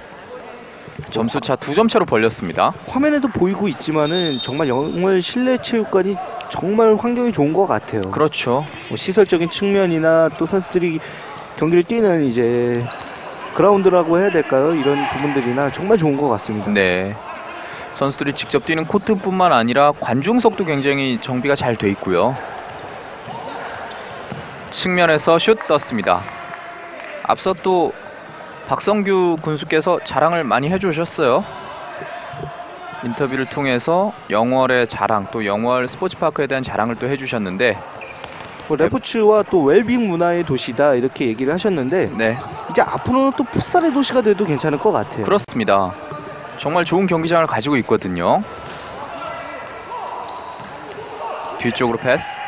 점수차 2점 차로 벌렸습니다. 화면에도 보이고 있지만은 정말 영월 실내체육관이 정말 환경이 좋은 것 같아요. 그렇죠. 뭐 시설적인 측면이나 또 선수들이 경기를 뛰는 이제 그라운드라고 해야 될까요? 이런 부분들이나 정말 좋은 것 같습니다. 네. 선수들이 직접 뛰는 코트뿐만 아니라 관중석도 굉장히 정비가 잘 돼 있고요. 측면에서 슛 떴습니다. 앞서 또 박성규 군수께서 자랑을 많이 해주셨어요. 인터뷰를 통해서 영월의 자랑, 또 영월 스포츠파크에 대한 자랑을 또 해주셨는데, 뭐 레포츠와 또 웰빙 문화의 도시다 이렇게 얘기를 하셨는데, 네, 이제 앞으로는 또 풋살의 도시가 돼도 괜찮을 것 같아요. 그렇습니다. 정말 좋은 경기장을 가지고 있거든요. 뒤쪽으로 패스.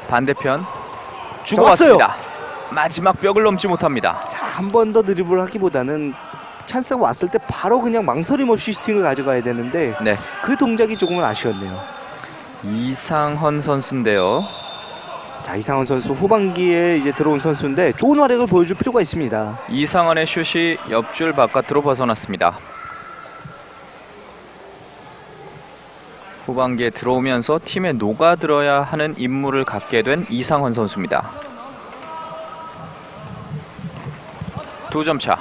반대편 주고받습니다. 마지막 벽을 넘지 못합니다. 자, 한 번 더 드리블을 하기보다는 찬스가 왔을 때 바로 그냥 망설임 없이 슈팅을 가져가야 되는데, 네, 그 동작이 조금은 아쉬웠네요. 이상헌 선수인데요. 자, 이상헌 선수 후반기에 이제 들어온 선수인데 좋은 활약을 보여줄 필요가 있습니다. 이상헌의 슛이 옆줄 바깥으로 벗어났습니다. 후반기에 들어오면서 팀에 녹아들어야 하는 임무를 갖게 된 이상헌 선수입니다. 2점 차.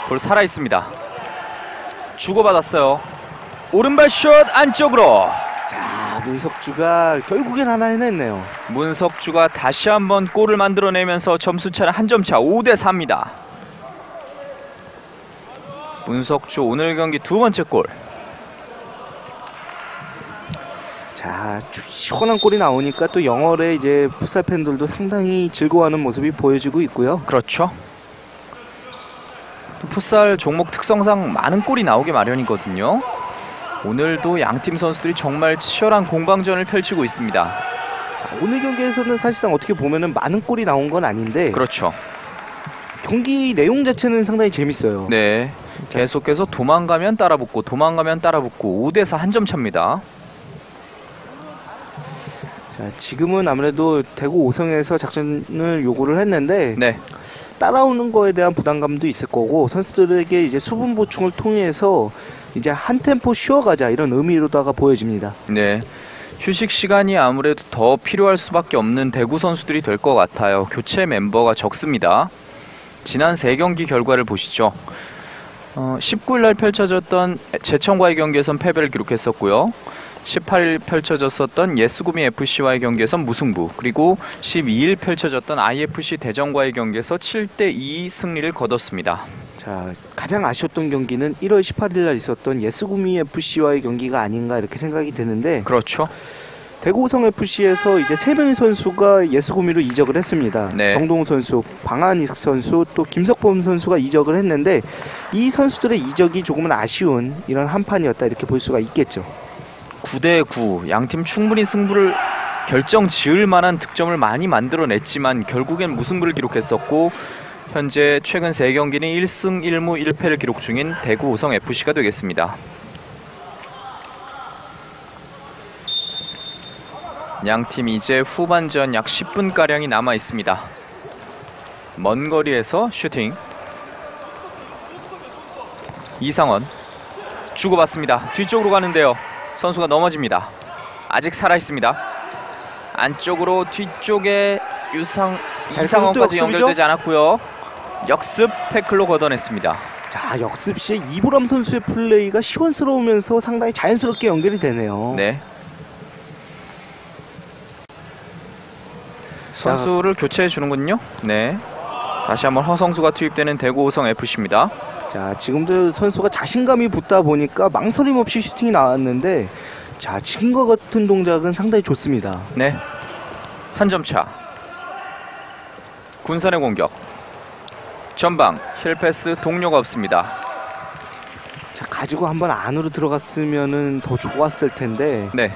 볼 살아있습니다. 주고받았어요. 오른발 슛 안쪽으로. 자, 문석주가 결국엔 하나 해냈네요. 문석주가 다시 한번 골을 만들어내면서 점수차는 한 점 차. 5대4입니다. 문석주 오늘 경기 2번째 골. 자, 시원한 골이 나오니까 또 영월의 이제 풋살 팬들도 상당히 즐거워하는 모습이 보여지고 있고요. 그렇죠. 풋살 종목 특성상 많은 골이 나오게 마련이거든요. 오늘도 양팀 선수들이 정말 치열한 공방전을 펼치고 있습니다. 자, 오늘 경기에서는 사실상 어떻게 보면은 많은 골이 나온 건 아닌데 그렇죠. 경기 내용 자체는 상당히 재밌어요. 네, 계속해서 도망가면 따라붙고 도망가면 따라붙고 5대4 한 점 차입니다. 자, 지금은 아무래도 대구 오성에서 작전을 요구를 했는데 네, 따라오는 거에 대한 부담감도 있을 거고 선수들에게 이제 수분 보충을 통해서 이제 한 템포 쉬어가자 이런 의미로다가 보여집니다. 네. 휴식 시간이 아무래도 더 필요할 수밖에 없는 대구 선수들이 될 것 같아요. 교체 멤버가 적습니다. 지난 3경기 결과를 보시죠. 19일 날 펼쳐졌던 제천과의 경기에선 패배를 기록했었고요. 18일 펼쳐졌었던 예스구미 FC와의 경기에선 무승부, 그리고 12일 펼쳐졌던 IFC 대전과의 경기에서 7대2 승리를 거뒀습니다. 자, 가장 아쉬웠던 경기는 1월 18일 날 있었던 예스구미 FC와의 경기가 아닌가 이렇게 생각이 드는데 그렇죠. 대구오성 FC에서 이제 3명의 선수가 예스구미로 이적을 했습니다. 네. 정동우 선수, 방한익 선수, 또 김석범 선수가 이적을 했는데 이 선수들의 이적이 조금은 아쉬운 이런 한판이었다 이렇게 볼 수가 있겠죠. 9대9 양팀 충분히 승부를 결정 지을 만한 득점을 많이 만들어냈지만 결국엔 무승부를 기록했었고 현재 최근 3경기는 1승 1무 1패를 기록 중인 대구 오성 FC가 되겠습니다. 양팀 이제 후반전 약 10분가량이 남아 있습니다. 먼 거리에서 슈팅. 이상원 주고받습니다. 뒤쪽으로 가는데요. 선수가 넘어집니다. 아직 살아있습니다. 안쪽으로 뒤쪽에 이상원까지 연결되지 않았고요. 역습 태클로 걷어냈습니다. 자, 역습 시에 이보람 선수의 플레이가 시원스러우면서 상당히 자연스럽게 연결이 되네요. 네. 선수를 교체해 주는군요. 네. 다시 한번 허성수가 투입되는 대구 오성 FC입니다. 자, 지금도 선수가 자신감이 붙다 보니까 망설임 없이 슈팅이 나왔는데 자, 지금과 같은 동작은 상당히 좋습니다. 네. 한 점 차. 군산의 공격. 전방 힐패스 동료가 없습니다. 자, 가지고 한번 안으로 들어갔으면은 더 좋았을 텐데 네.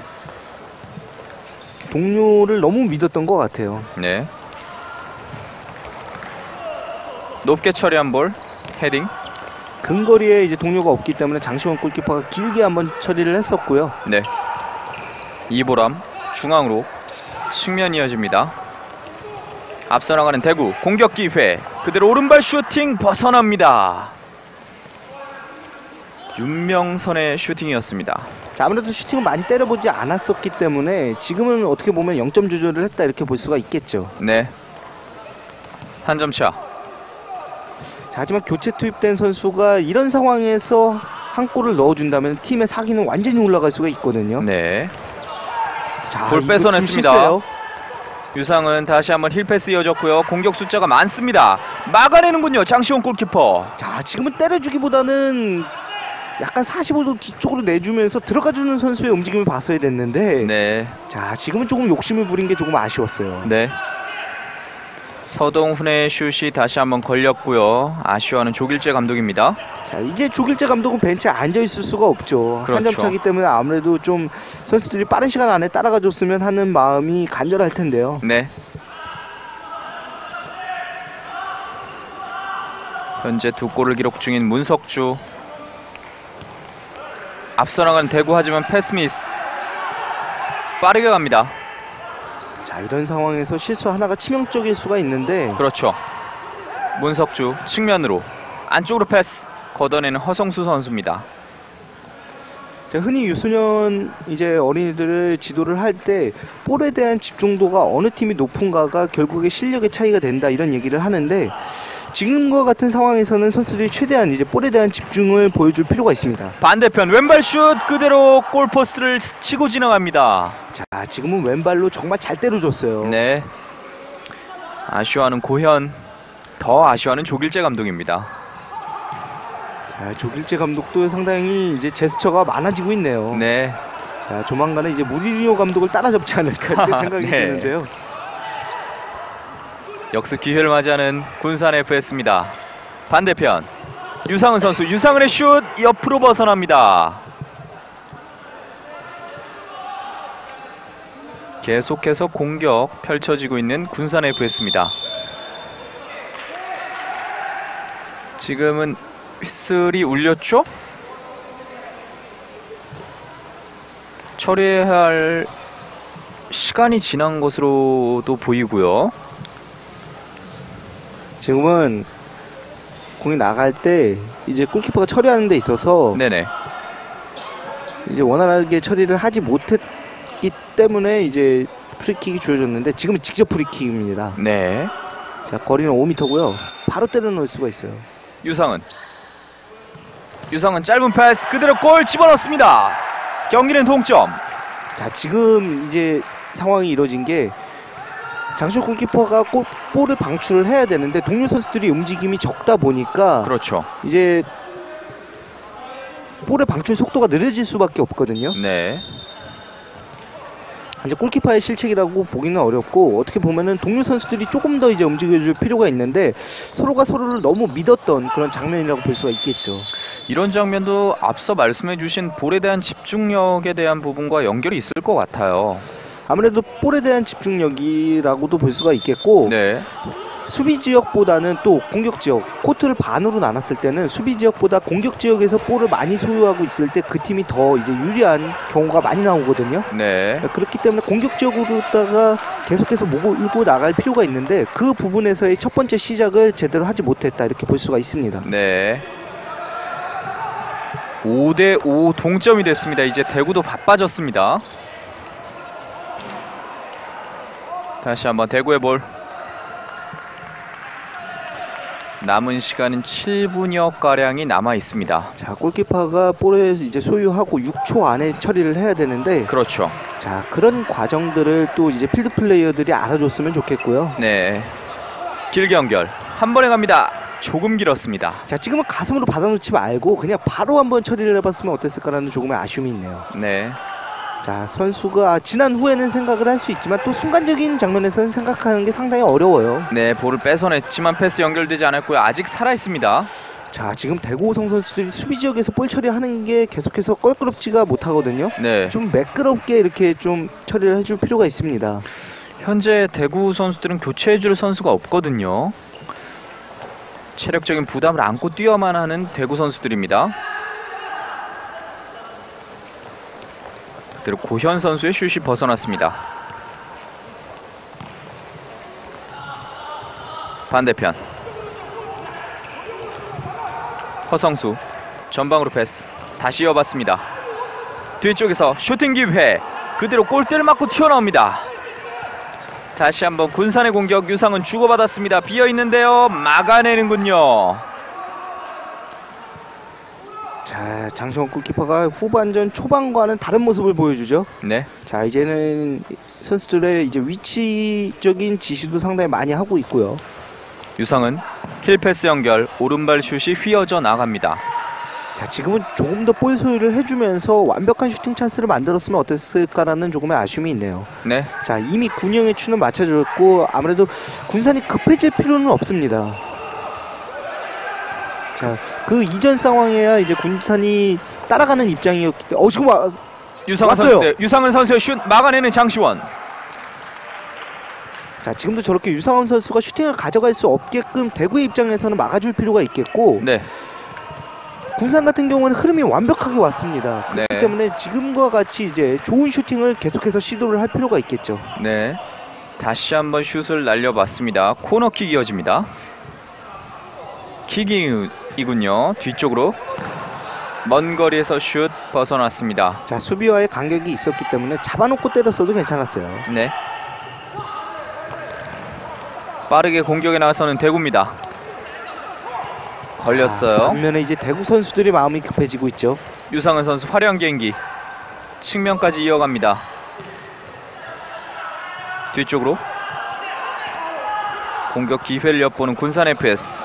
동료를 너무 믿었던 것 같아요. 네. 높게 처리한 볼 헤딩. 근거리에 이제 동료가 없기 때문에 장시원 골키퍼가 길게 한번 처리를 했었고요. 네. 이보람 중앙으로 측면 이어집니다. 앞서 나가는 대구 공격 기회. 그대로 오른발 슈팅 벗어납니다. 윤명선의 슈팅이었습니다. 자, 아무래도 슈팅을 많이 때려보지 않았었기 때문에 지금은 어떻게 보면 0점 조절을 했다 이렇게 볼 수가 있겠죠. 네. 한 점 차. 자, 하지만 교체 투입된 선수가 이런 상황에서 한 골을 넣어준다면 팀의 사기는 완전히 올라갈 수가 있거든요. 네. 자, 볼 이거 뺏어냈습니다. 실수예요. 유상은 다시 한번 힐패스 이어졌고요. 공격 숫자가 많습니다. 막아내는군요. 장시원 골키퍼. 자, 지금은 때려주기보다는 약간 45도 뒤쪽으로 내주면서 들어가주는 선수의 움직임을 봤어야 됐는데 네. 자, 지금은 조금 욕심을 부린 게 조금 아쉬웠어요. 네. 서동훈의 슛이 다시 한번 걸렸고요. 아쉬워하는 조길재 감독입니다. 자, 이제 조길재 감독은 벤치에 앉아있을 수가 없죠. 그렇죠. 한 점 차기 때문에 아무래도 좀 선수들이 빠른 시간 안에 따라가줬으면 하는 마음이 간절할 텐데요. 네. 현재 2골을 기록 중인 문석주. 앞서 나가는 대구 하지만 패스 미스. 빠르게 갑니다. 자, 이런 상황에서 실수 하나가 치명적일 수가 있는데 그렇죠. 문석주 측면으로 안쪽으로 패스 걷어내는 허성수 선수입니다. 자, 흔히 유소년 이제 어린이들을 지도를 할 때 볼에 대한 집중도가 어느 팀이 높은가가 결국에 실력의 차이가 된다 이런 얘기를 하는데 지금과 같은 상황에서는 선수들이 최대한 이제 볼에 대한 집중을 보여줄 필요가 있습니다. 반대편 왼발 슛 그대로 골포스트를 치고 지나갑니다. 자, 지금은 왼발로 정말 잘 때려줬어요. 네. 아쉬워하는 고현, 더 아쉬워하는 조길재 감독입니다. 자, 조길재 감독도 상당히 이제 제스처가 많아지고 있네요. 네. 자, 조만간에 이제 무리뉴 감독을 따라잡지 않을까 이렇게 생각이 네. 드는데요. 역습 기회를 맞이하는 군산 FS입니다. 반대편 유상은 선수, 유상은의 슛 옆으로 벗어납니다. 계속해서 공격 펼쳐지고 있는 군산 FS입니다. 지금은 휘슬이 울렸죠? 처리해야 할 시간이 지난 것으로도 보이고요. 지금은 공이 나갈 때 이제 골키퍼가 처리하는 데 있어서 네네. 이제 원활하게 처리를 하지 못했기 때문에 이제 프리킥이 주어졌는데 지금은 직접 프리킥입니다. 네. 자, 거리는 5m고요. 바로 때려 넣을 수가 있어요. 유상은 짧은 패스 그대로 골 집어넣습니다. 경기는 동점. 자, 지금 이제 상황이 이뤄진 게 장시호 골키퍼가 볼을 방출을 해야 되는데 동료 선수들이 움직임이 적다 보니까 그렇죠. 이제 볼의 방출 속도가 느려질 수밖에 없거든요. 네. 이제 골키퍼의 실책이라고 보기는 어렵고 어떻게 보면은 동료 선수들이 조금 더 이제 움직여줄 필요가 있는데 서로가 서로를 너무 믿었던 그런 장면이라고 볼 수가 있겠죠. 이런 장면도 앞서 말씀해주신 볼에 대한 집중력에 대한 부분과 연결이 있을 것 같아요. 아무래도 볼에 대한 집중력이라고도 볼 수가 있겠고 네. 수비 지역보다는 또 공격 지역, 코트를 반으로 나눴을 때는 수비 지역보다 공격 지역에서 볼을 많이 소유하고 있을 때 그 팀이 더 이제 유리한 경우가 많이 나오거든요. 네. 그렇기 때문에 공격 지역으로다가 계속해서 몰고 나갈 필요가 있는데 그 부분에서의 첫 번째 시작을 제대로 하지 못했다 이렇게 볼 수가 있습니다. 네. 5대5 동점이 됐습니다. 이제 대구도 바빠졌습니다. 다시 한번 대구의 볼. 남은 시간은 7분여 가량이 남아 있습니다. 자, 골키퍼가 볼을 이제 소유하고 6초 안에 처리를 해야 되는데 그렇죠. 자, 그런 과정들을 또 이제 필드 플레이어들이 알아줬으면 좋겠고요. 네. 길게 연결. 한 번에 갑니다. 조금 길었습니다. 자, 지금은 가슴으로 받아놓지 말고 그냥 바로 한번 처리를 해봤으면 어땠을까라는 조금의 아쉬움이 있네요. 네. 자, 선수가 지난 후에는 생각을 할 수 있지만 또 순간적인 장면에서는 생각하는 게 상당히 어려워요. 네, 볼을 뺏어냈지만 패스 연결되지 않았고요. 아직 살아있습니다. 자, 지금 대구호성 선수들이 수비 지역에서 볼 처리하는 게 계속해서 껄끄럽지가 못하거든요. 네. 좀 매끄럽게 이렇게 좀 처리를 해줄 필요가 있습니다. 현재 대구 선수들은 교체해줄 선수가 없거든요. 체력적인 부담을 안고 뛰어만 하는 대구 선수들입니다. 그대로 고현 선수의 슛이 벗어났습니다. 반대편 허성수 전방으로 패스 다시 이어봤습니다. 뒤쪽에서 슈팅 기회 그대로 골대를 맞고 튀어나옵니다. 다시 한번 군산의 공격. 유상은 주고받았습니다. 비어있는데요. 막아내는군요. 자, 장성호 골키퍼가 후반전 초반과는 다른 모습을 보여주죠. 네. 자, 이제는 선수들의 이제 위치적인 지시도 상당히 많이 하고 있고요. 유상은 힐패스 연결 오른발 슛이 휘어져 나갑니다. 자, 지금은 조금 더 볼 소유를 해주면서 완벽한 슈팅 찬스를 만들었으면 어땠을까라는 조금의 아쉬움이 있네요. 네. 자, 이미 군영의 추는 맞춰줬고 아무래도 군산이 급해질 필요는 없습니다. 자, 그 이전 상황에야 이제 군산이 따라가는 입장이었기 때문에 지금 유상은 왔어요. 선수, 유상은 선수의 슛 막아내는 장시원. 자, 지금도 저렇게 유상원 선수가 슈팅을 가져갈 수 없게끔 대구의 입장에서는 막아줄 필요가 있겠고 네. 군산 같은 경우는 흐름이 완벽하게 왔습니다. 그렇기 네. 때문에 지금과 같이 이제 좋은 슈팅을 계속해서 시도를 할 필요가 있겠죠. 네. 다시 한번 슛을 날려봤습니다. 코너킥 이어집니다. 킥이군요. 뒤쪽으로 먼 거리에서 슛 벗어났습니다. 자, 수비와의 간격이 있었기 때문에 잡아놓고 때렸어도 괜찮았어요. 네. 빠르게 공격에 나서는 대구입니다. 걸렸어요. 반면에 이제 대구 선수들이 마음이 급해지고 있죠. 유상은 선수 화려한 개인기. 측면까지 이어갑니다. 뒤쪽으로 공격 기회를 엿보는 군산 FS.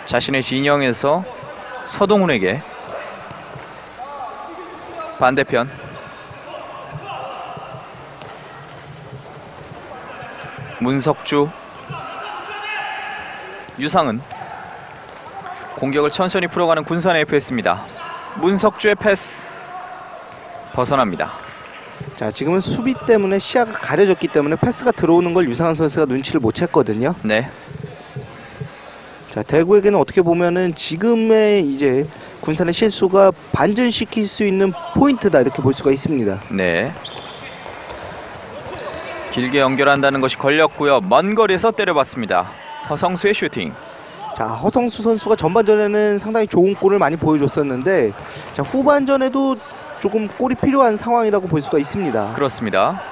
자신의 진영에서 서동훈에게 반대편 문석주 유상은 공격을 천천히 풀어가는 군산 FS입니다. 문석주의 패스 벗어납니다. 자, 지금은 수비 때문에 시야가 가려졌기 때문에 패스가 들어오는 걸 유상은 선수가 눈치를 못 챘거든요. 네. 자, 대구에게는 어떻게 보면은 지금의 이제 군산의 실수가 반전시킬 수 있는 포인트다 이렇게 볼 수가 있습니다. 네. 길게 연결한다는 것이 걸렸고요. 먼 거리에서 때려봤습니다. 허성수의 슈팅. 자, 허성수 선수가 전반전에는 상당히 좋은 골을 많이 보여줬었는데 자, 후반전에도 조금 골이 필요한 상황이라고 볼 수가 있습니다. 그렇습니다.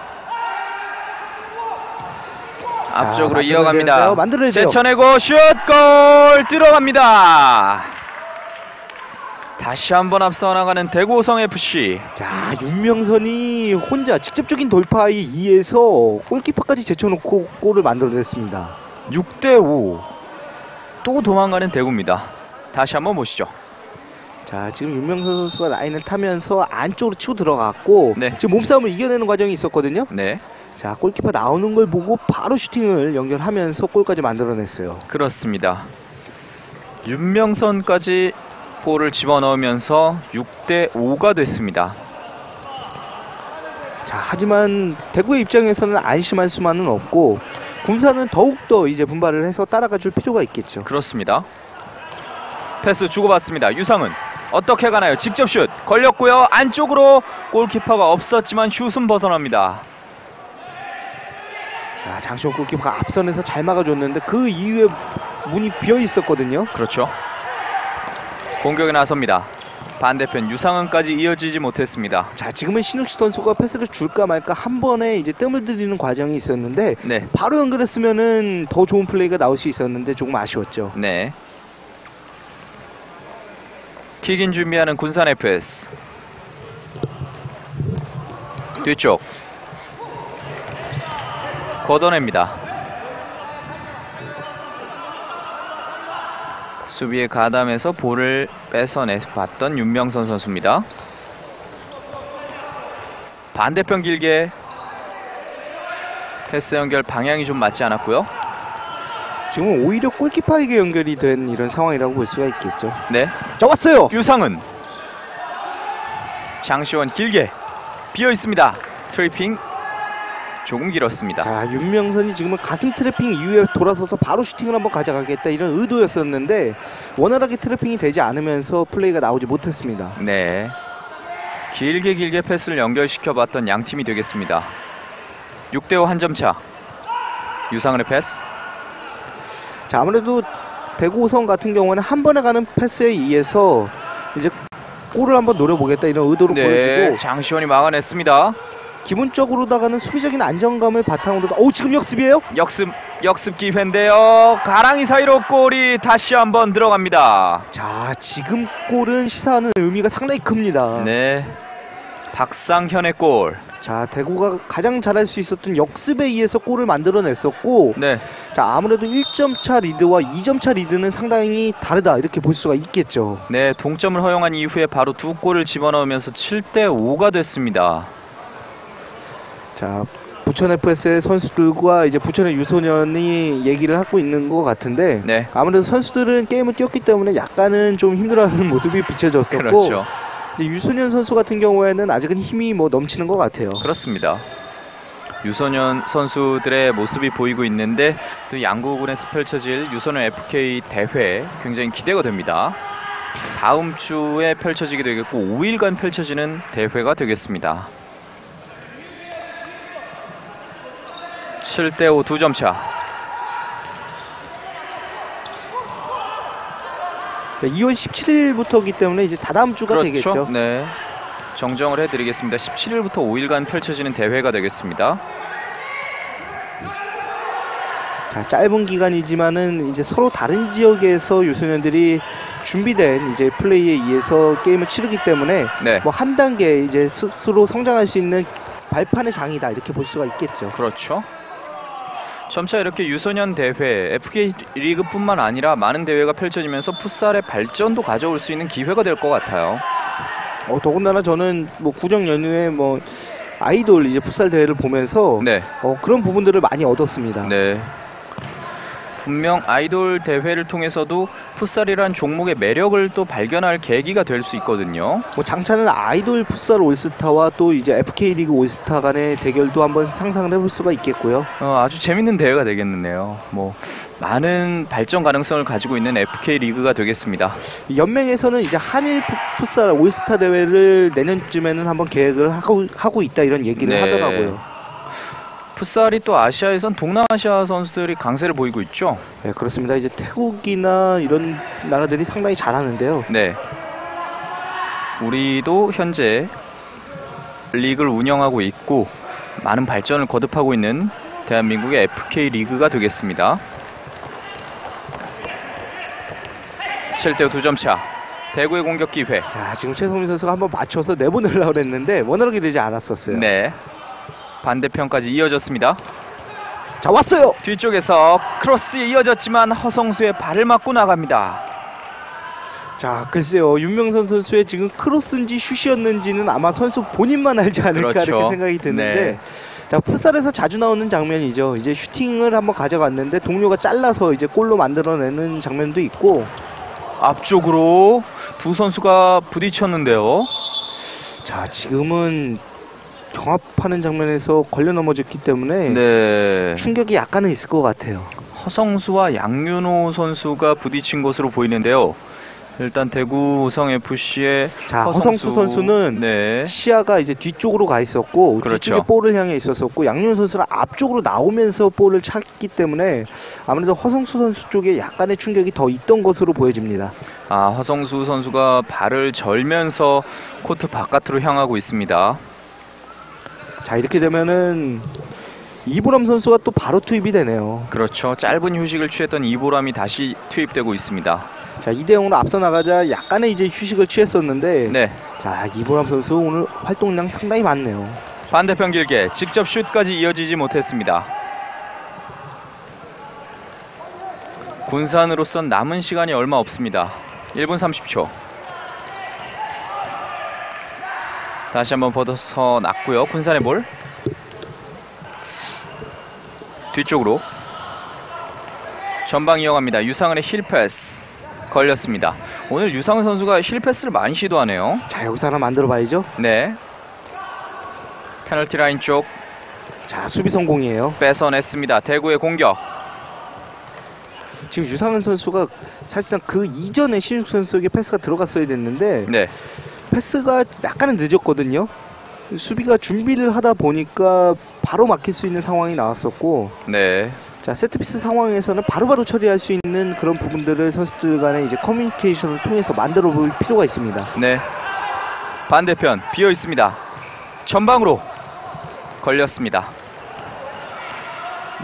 앞쪽으로 이어갑니다. 만들어내세요. 제쳐내고 슛골 들어갑니다. 다시 한번 앞서 나가는 대구호성 FC. 자, 윤명선이 혼자 직접적인 돌파에 의해서 골키퍼까지 제쳐놓고 골을 만들어냈습니다. 6대5. 또 도망가는 대구입니다. 다시 한번 보시죠. 자, 지금 윤명선 선수가 라인을 타면서 안쪽으로 치고 들어갔고 네. 지금 몸싸움을 이겨내는 과정이 있었거든요. 네. 자, 골키퍼 나오는 걸 보고 바로 슈팅을 연결하면서 골까지 만들어냈어요. 그렇습니다. 윤명선까지 볼을 집어넣으면서 6대5가 됐습니다. 자, 하지만 대구의 입장에서는 안심할 수만은 없고 군산은 더욱더 이제 분발을 해서 따라가 줄 필요가 있겠죠. 그렇습니다. 패스 주고받습니다. 유상은 어떻게 가나요? 직접 슛 걸렸고요. 안쪽으로 골키퍼가 없었지만 슛은 벗어납니다. 자, 장시호 골키퍼가 앞선에서 잘 막아줬는데 그 이후에 문이 비어 있었거든요. 그렇죠. 공격에 나섭니다. 반대편 유상은까지 이어지지 못했습니다. 자, 지금은 신욱시 선수가 패스를 줄까 말까 한 번에 이제 뜸을 들이는 과정이 있었는데 네. 바로 연결했으면은 더 좋은 플레이가 나올 수 있었는데 조금 아쉬웠죠. 네. 킥인 준비하는 군산 FS. 뒤쪽 걷어냅니다. 수비에 가담해서 볼을 뺏어내봤던 윤명선 선수입니다. 반대편 길게 패스 연결 방향이 좀 맞지 않았고요. 지금은 오히려 골키퍼에게 연결이 된 이런 상황이라고 볼 수가 있겠죠. 네. 자, 왔어요. 유상은 장시원 길게 비어 있습니다. 트래핑 조금 길었습니다. 자, 윤명선이 지금은 가슴 트래핑 이후에 돌아서서 바로 슈팅을 한번 가져가겠다 이런 의도였었는데 원활하게 트래핑이 되지 않으면서 플레이가 나오지 못했습니다. 네. 길게 패스를 연결시켜봤던 양 팀이 되겠습니다. 6대5 한 점 차. 유상은의 패스. 자, 아무래도 대구호성 같은 경우는 한 번에 가는 패스에 의해서 이제 골을 한번 노려보겠다 이런 의도로 보여주고 장시원이 막아냈습니다. 기본적으로다가는 수비적인 안정감을 바탕으로 지금 역습이에요? 역습 기회인데요. 가랑이 사이로 골이 다시 한번 들어갑니다. 자, 지금 골은 시사하는 의미가 상당히 큽니다. 네. 박상현의 골. 자, 대구가 가장 잘할 수 있었던 역습에 의해서 골을 만들어냈었고 네. 자, 아무래도 1점 차 리드와 2점 차 리드는 상당히 다르다 이렇게 볼 수가 있겠죠. 네, 동점을 허용한 이후에 바로 두 골을 집어넣으면서 7대5가 됐습니다. 자, 부천 FS의 선수들과 이제 부천의 유소년이 얘기를 하고 있는 것 같은데 네. 아무래도 선수들은 게임을 뛰었기 때문에 약간은 좀 힘들어하는 모습이 비춰졌었고 그렇죠. 이제 유소년 선수 같은 경우에는 아직은 힘이 넘치는 것 같아요. 그렇습니다. 유소년 선수들의 모습이 보이고 있는데 또 양구군에서 펼쳐질 유소년 FK 대회 굉장히 기대가 됩니다. 다음 주에 펼쳐지게 되겠고 5일간 펼쳐지는 대회가 되겠습니다. 7대5 2점 차. 자, 2월 17일부터이기 때문에 이제 다다음 주가 그렇죠. 되겠죠. 네. 정정을 해드리겠습니다. 17일부터 5일간 펼쳐지는 대회가 되겠습니다. 자, 짧은 기간이지만은 이제 서로 다른 지역에서 유소년들이 준비된 이제 플레이에 의해서 게임을 치르기 때문에 네. 뭐 한 단계 이제 스스로 성장할 수 있는 발판의 장이다 이렇게 볼 수가 있겠죠. 그렇죠. 점차 이렇게 유소년 대회, FK 리그뿐만 아니라 많은 대회가 펼쳐지면서 풋살의 발전도 가져올 수 있는 기회가 될 것 같아요. 더군다나 저는 뭐 구정 연휴에 뭐 아이돌 이제 풋살 대회를 보면서 네. 그런 부분들을 많이 얻었습니다. 네. 분명 아이돌 대회를 통해서도 풋살이란 종목의 매력을 또 발견할 계기가 될 수 있거든요. 뭐 장차는 아이돌 풋살 올스타와 또 이제 FK 리그 올스타 간의 대결도 한번 상상을 해볼 수가 있겠고요. 아주 재밌는 대회가 되겠네요. 뭐 많은 발전 가능성을 가지고 있는 FK 리그가 되겠습니다. 연맹에서는 이제 한일 풋살 올스타 대회를 내년쯤에는 한번 계획을 하고 있다 이런 얘기를 네. 하더라고요. 풋살이 또 아시아에선 동남아시아 선수들이 강세를 보이고 있죠. 네, 그렇습니다. 이제 태국이나 이런 나라들이 상당히 잘하는데요. 네. 우리도 현재 리그를 운영하고 있고 많은 발전을 거듭하고 있는 대한민국의 FK 리그가 되겠습니다. 7대 2점 차. 대구의 공격 기회. 자, 지금 최성민 선수가 한번 맞춰서 내보내려고 했는데 원활하게 되지 않았었어요. 네. 반대편까지 이어졌습니다. 자, 왔어요. 뒤쪽에서 크로스에 이어졌지만 허성수의 발을 맞고 나갑니다. 자, 글쎄요. 윤명선 선수의 지금 크로스인지 슛이었는지는 아마 선수 본인만 알지 않을까 그렇죠. 이렇게 생각이 드는데 네. 자, 풋살에서 자주 나오는 장면이죠. 이제 슈팅을 한번 가져갔는데 동료가 잘라서 이제 골로 만들어내는 장면도 있고. 앞쪽으로 두 선수가 부딪혔는데요. 자, 지금은 경합하는 장면에서 걸려 넘어졌기 때문에 네. 충격이 약간은 있을 것 같아요. 허성수와 양윤호 선수가 부딪힌 것으로 보이는데요. 일단 대구 우성FC의 자, 허성수 선수는 네. 시야가 이제 뒤쪽으로 가 있었고 그렇죠. 뒤쪽에 볼을 향해 있었었고 양윤호 선수는 앞쪽으로 나오면서 볼을 찾기 때문에 아무래도 허성수 선수 쪽에 약간의 충격이 더 있던 것으로 보여집니다. 허성수 선수가 발을 절면서 코트 바깥으로 향하고 있습니다. 자, 이렇게 되면은 이보람 선수가 또 바로 투입이 되네요. 그렇죠. 짧은 휴식을 취했던 이보람이 다시 투입되고 있습니다. 자, 2대 0으로 앞서 나가자 약간의 이제 휴식을 취했었는데 네. 자, 이보람 선수 오늘 활동량 상당히 많네요. 반대편 길게 직접 슛까지 이어지지 못했습니다. 군산으로선 남은 시간이 얼마 없습니다. 1분 30초. 다시 한번 벗어났고요. 군산의 볼. 뒤쪽으로 전방 이어갑니다. 유상은의 힐 패스 걸렸습니다. 오늘 유상은 선수가 힐 패스를 많이 시도하네요. 자, 여기서 하나 만들어 봐야죠. 네. 페널티 라인 쪽 자, 수비 성공이에요. 뺏어냈습니다. 대구의 공격. 지금 유상은 선수가 사실상 그 이전에 신육 선수에게 패스가 들어갔어야 됐는데 네. 패스가 약간은 늦었거든요. 수비가 준비를 하다 보니까 바로 막힐 수 있는 상황이 나왔었고, 네. 자, 세트피스 상황에서는 바로바로 처리할 수 있는 그런 부분들을 선수들 간에 이제 커뮤니케이션을 통해서 만들어 볼 필요가 있습니다. 네. 반대편 비어 있습니다. 전방으로 걸렸습니다.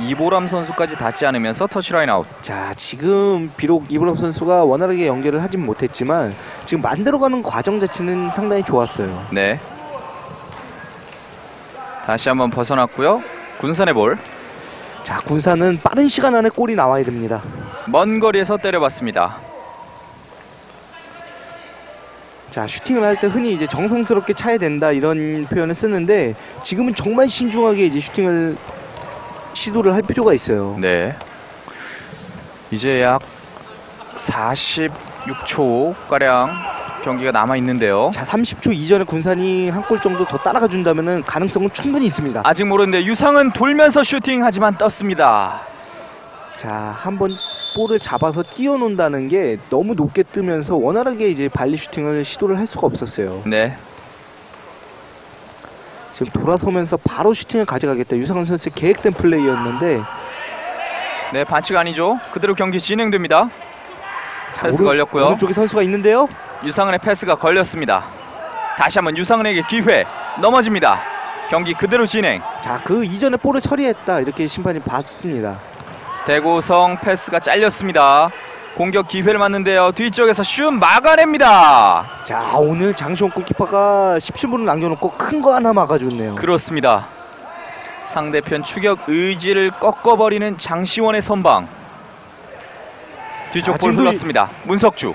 이보람 선수까지 닿지 않으면서 터치라인 아웃. 자, 지금 비록 이보람 선수가 원활하게 연결을 하진 못했지만 지금 만들어가는 과정 자체는 상당히 좋았어요. 네. 다시 한번 벗어났고요. 군산의 볼. 자, 군산은 빠른 시간 안에 골이 나와야 됩니다. 먼 거리에서 때려봤습니다. 자, 슈팅을 할 때 흔히 이제 정성스럽게 차야 된다 이런 표현을 쓰는데 지금은 정말 신중하게 이제 슈팅을 시도를 할 필요가 있어요. 네. 이제 약 46초 가량 경기가 남아 있는데요. 자, 30초 이전에 군산이 한 골 정도 더 따라가 준다면은 가능성은 충분히 있습니다. 아직 모르는데 유상은 돌면서 슈팅하지만 떴습니다. 자, 한번 볼을 잡아서 띄워놓는다는 게 너무 높게 뜨면서 원활하게 이제 발리 슈팅을 시도를 할 수가 없었어요. 네. 지금 돌아서면서 바로 슈팅을 가져가겠다. 유상은 선수의 계획된 플레이였는데 네, 반칙 아니죠. 그대로 경기 진행됩니다. 자, 패스 걸렸고요. 오른쪽에 선수가 있는데요. 유상은의 패스가 걸렸습니다. 다시 한번 유상은에게 기회. 넘어집니다. 경기 그대로 진행. 자, 그 이전에 볼을 처리했다. 이렇게 심판이 봤습니다. 대구성 패스가 잘렸습니다. 공격 기회를 맞는데요. 뒤쪽에서 슛 막아냅니다. 자, 오늘 장시원 골키퍼가 10분을 남겨놓고 큰 거 하나 막아줬네요. 그렇습니다. 상대편 추격 의지를 꺾어버리는 장시원의 선방. 뒤쪽 볼 지금도 흘렀습니다. 문석주.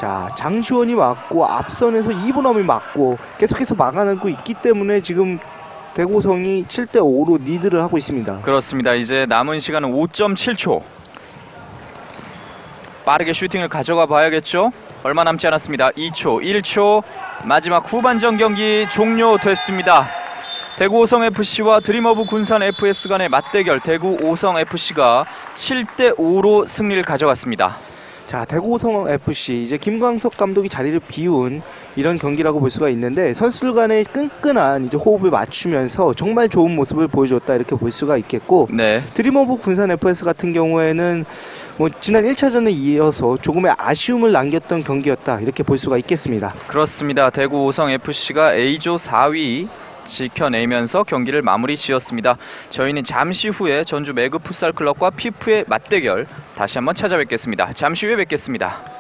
자, 장시원이 맞고 앞선에서 이보람이 맞고 계속해서 막아내고 있기 때문에 지금 대구성이 7대5로 리드를 하고 있습니다. 그렇습니다. 이제 남은 시간은 5.7초. 빠르게 슈팅을 가져가 봐야겠죠. 얼마 남지 않았습니다. 2초, 1초. 마지막 후반전 경기 종료됐습니다. 대구 오성FC와 드림오브 군산 FS 간의 맞대결, 대구 오성FC가 7대5로 승리를 가져갔습니다. 자, 대구 오성FC 이제 김광석 감독이 자리를 비운 이런 경기라고 볼 수가 있는데 선수들 간의 끈끈한 이제 호흡을 맞추면서 정말 좋은 모습을 보여줬다 이렇게 볼 수가 있겠고, 네. 드림오브 군산 FS 같은 경우에는 뭐 지난 1차전에 이어서 조금의 아쉬움을 남겼던 경기였다 이렇게 볼 수가 있겠습니다. 그렇습니다. 대구 오성FC가 A조 4위 지켜내면서 경기를 마무리 지었습니다. 저희는 잠시 후에 전주 매그 풋살클럽과 피프의 맞대결 다시 한번 찾아뵙겠습니다. 잠시 후에 뵙겠습니다.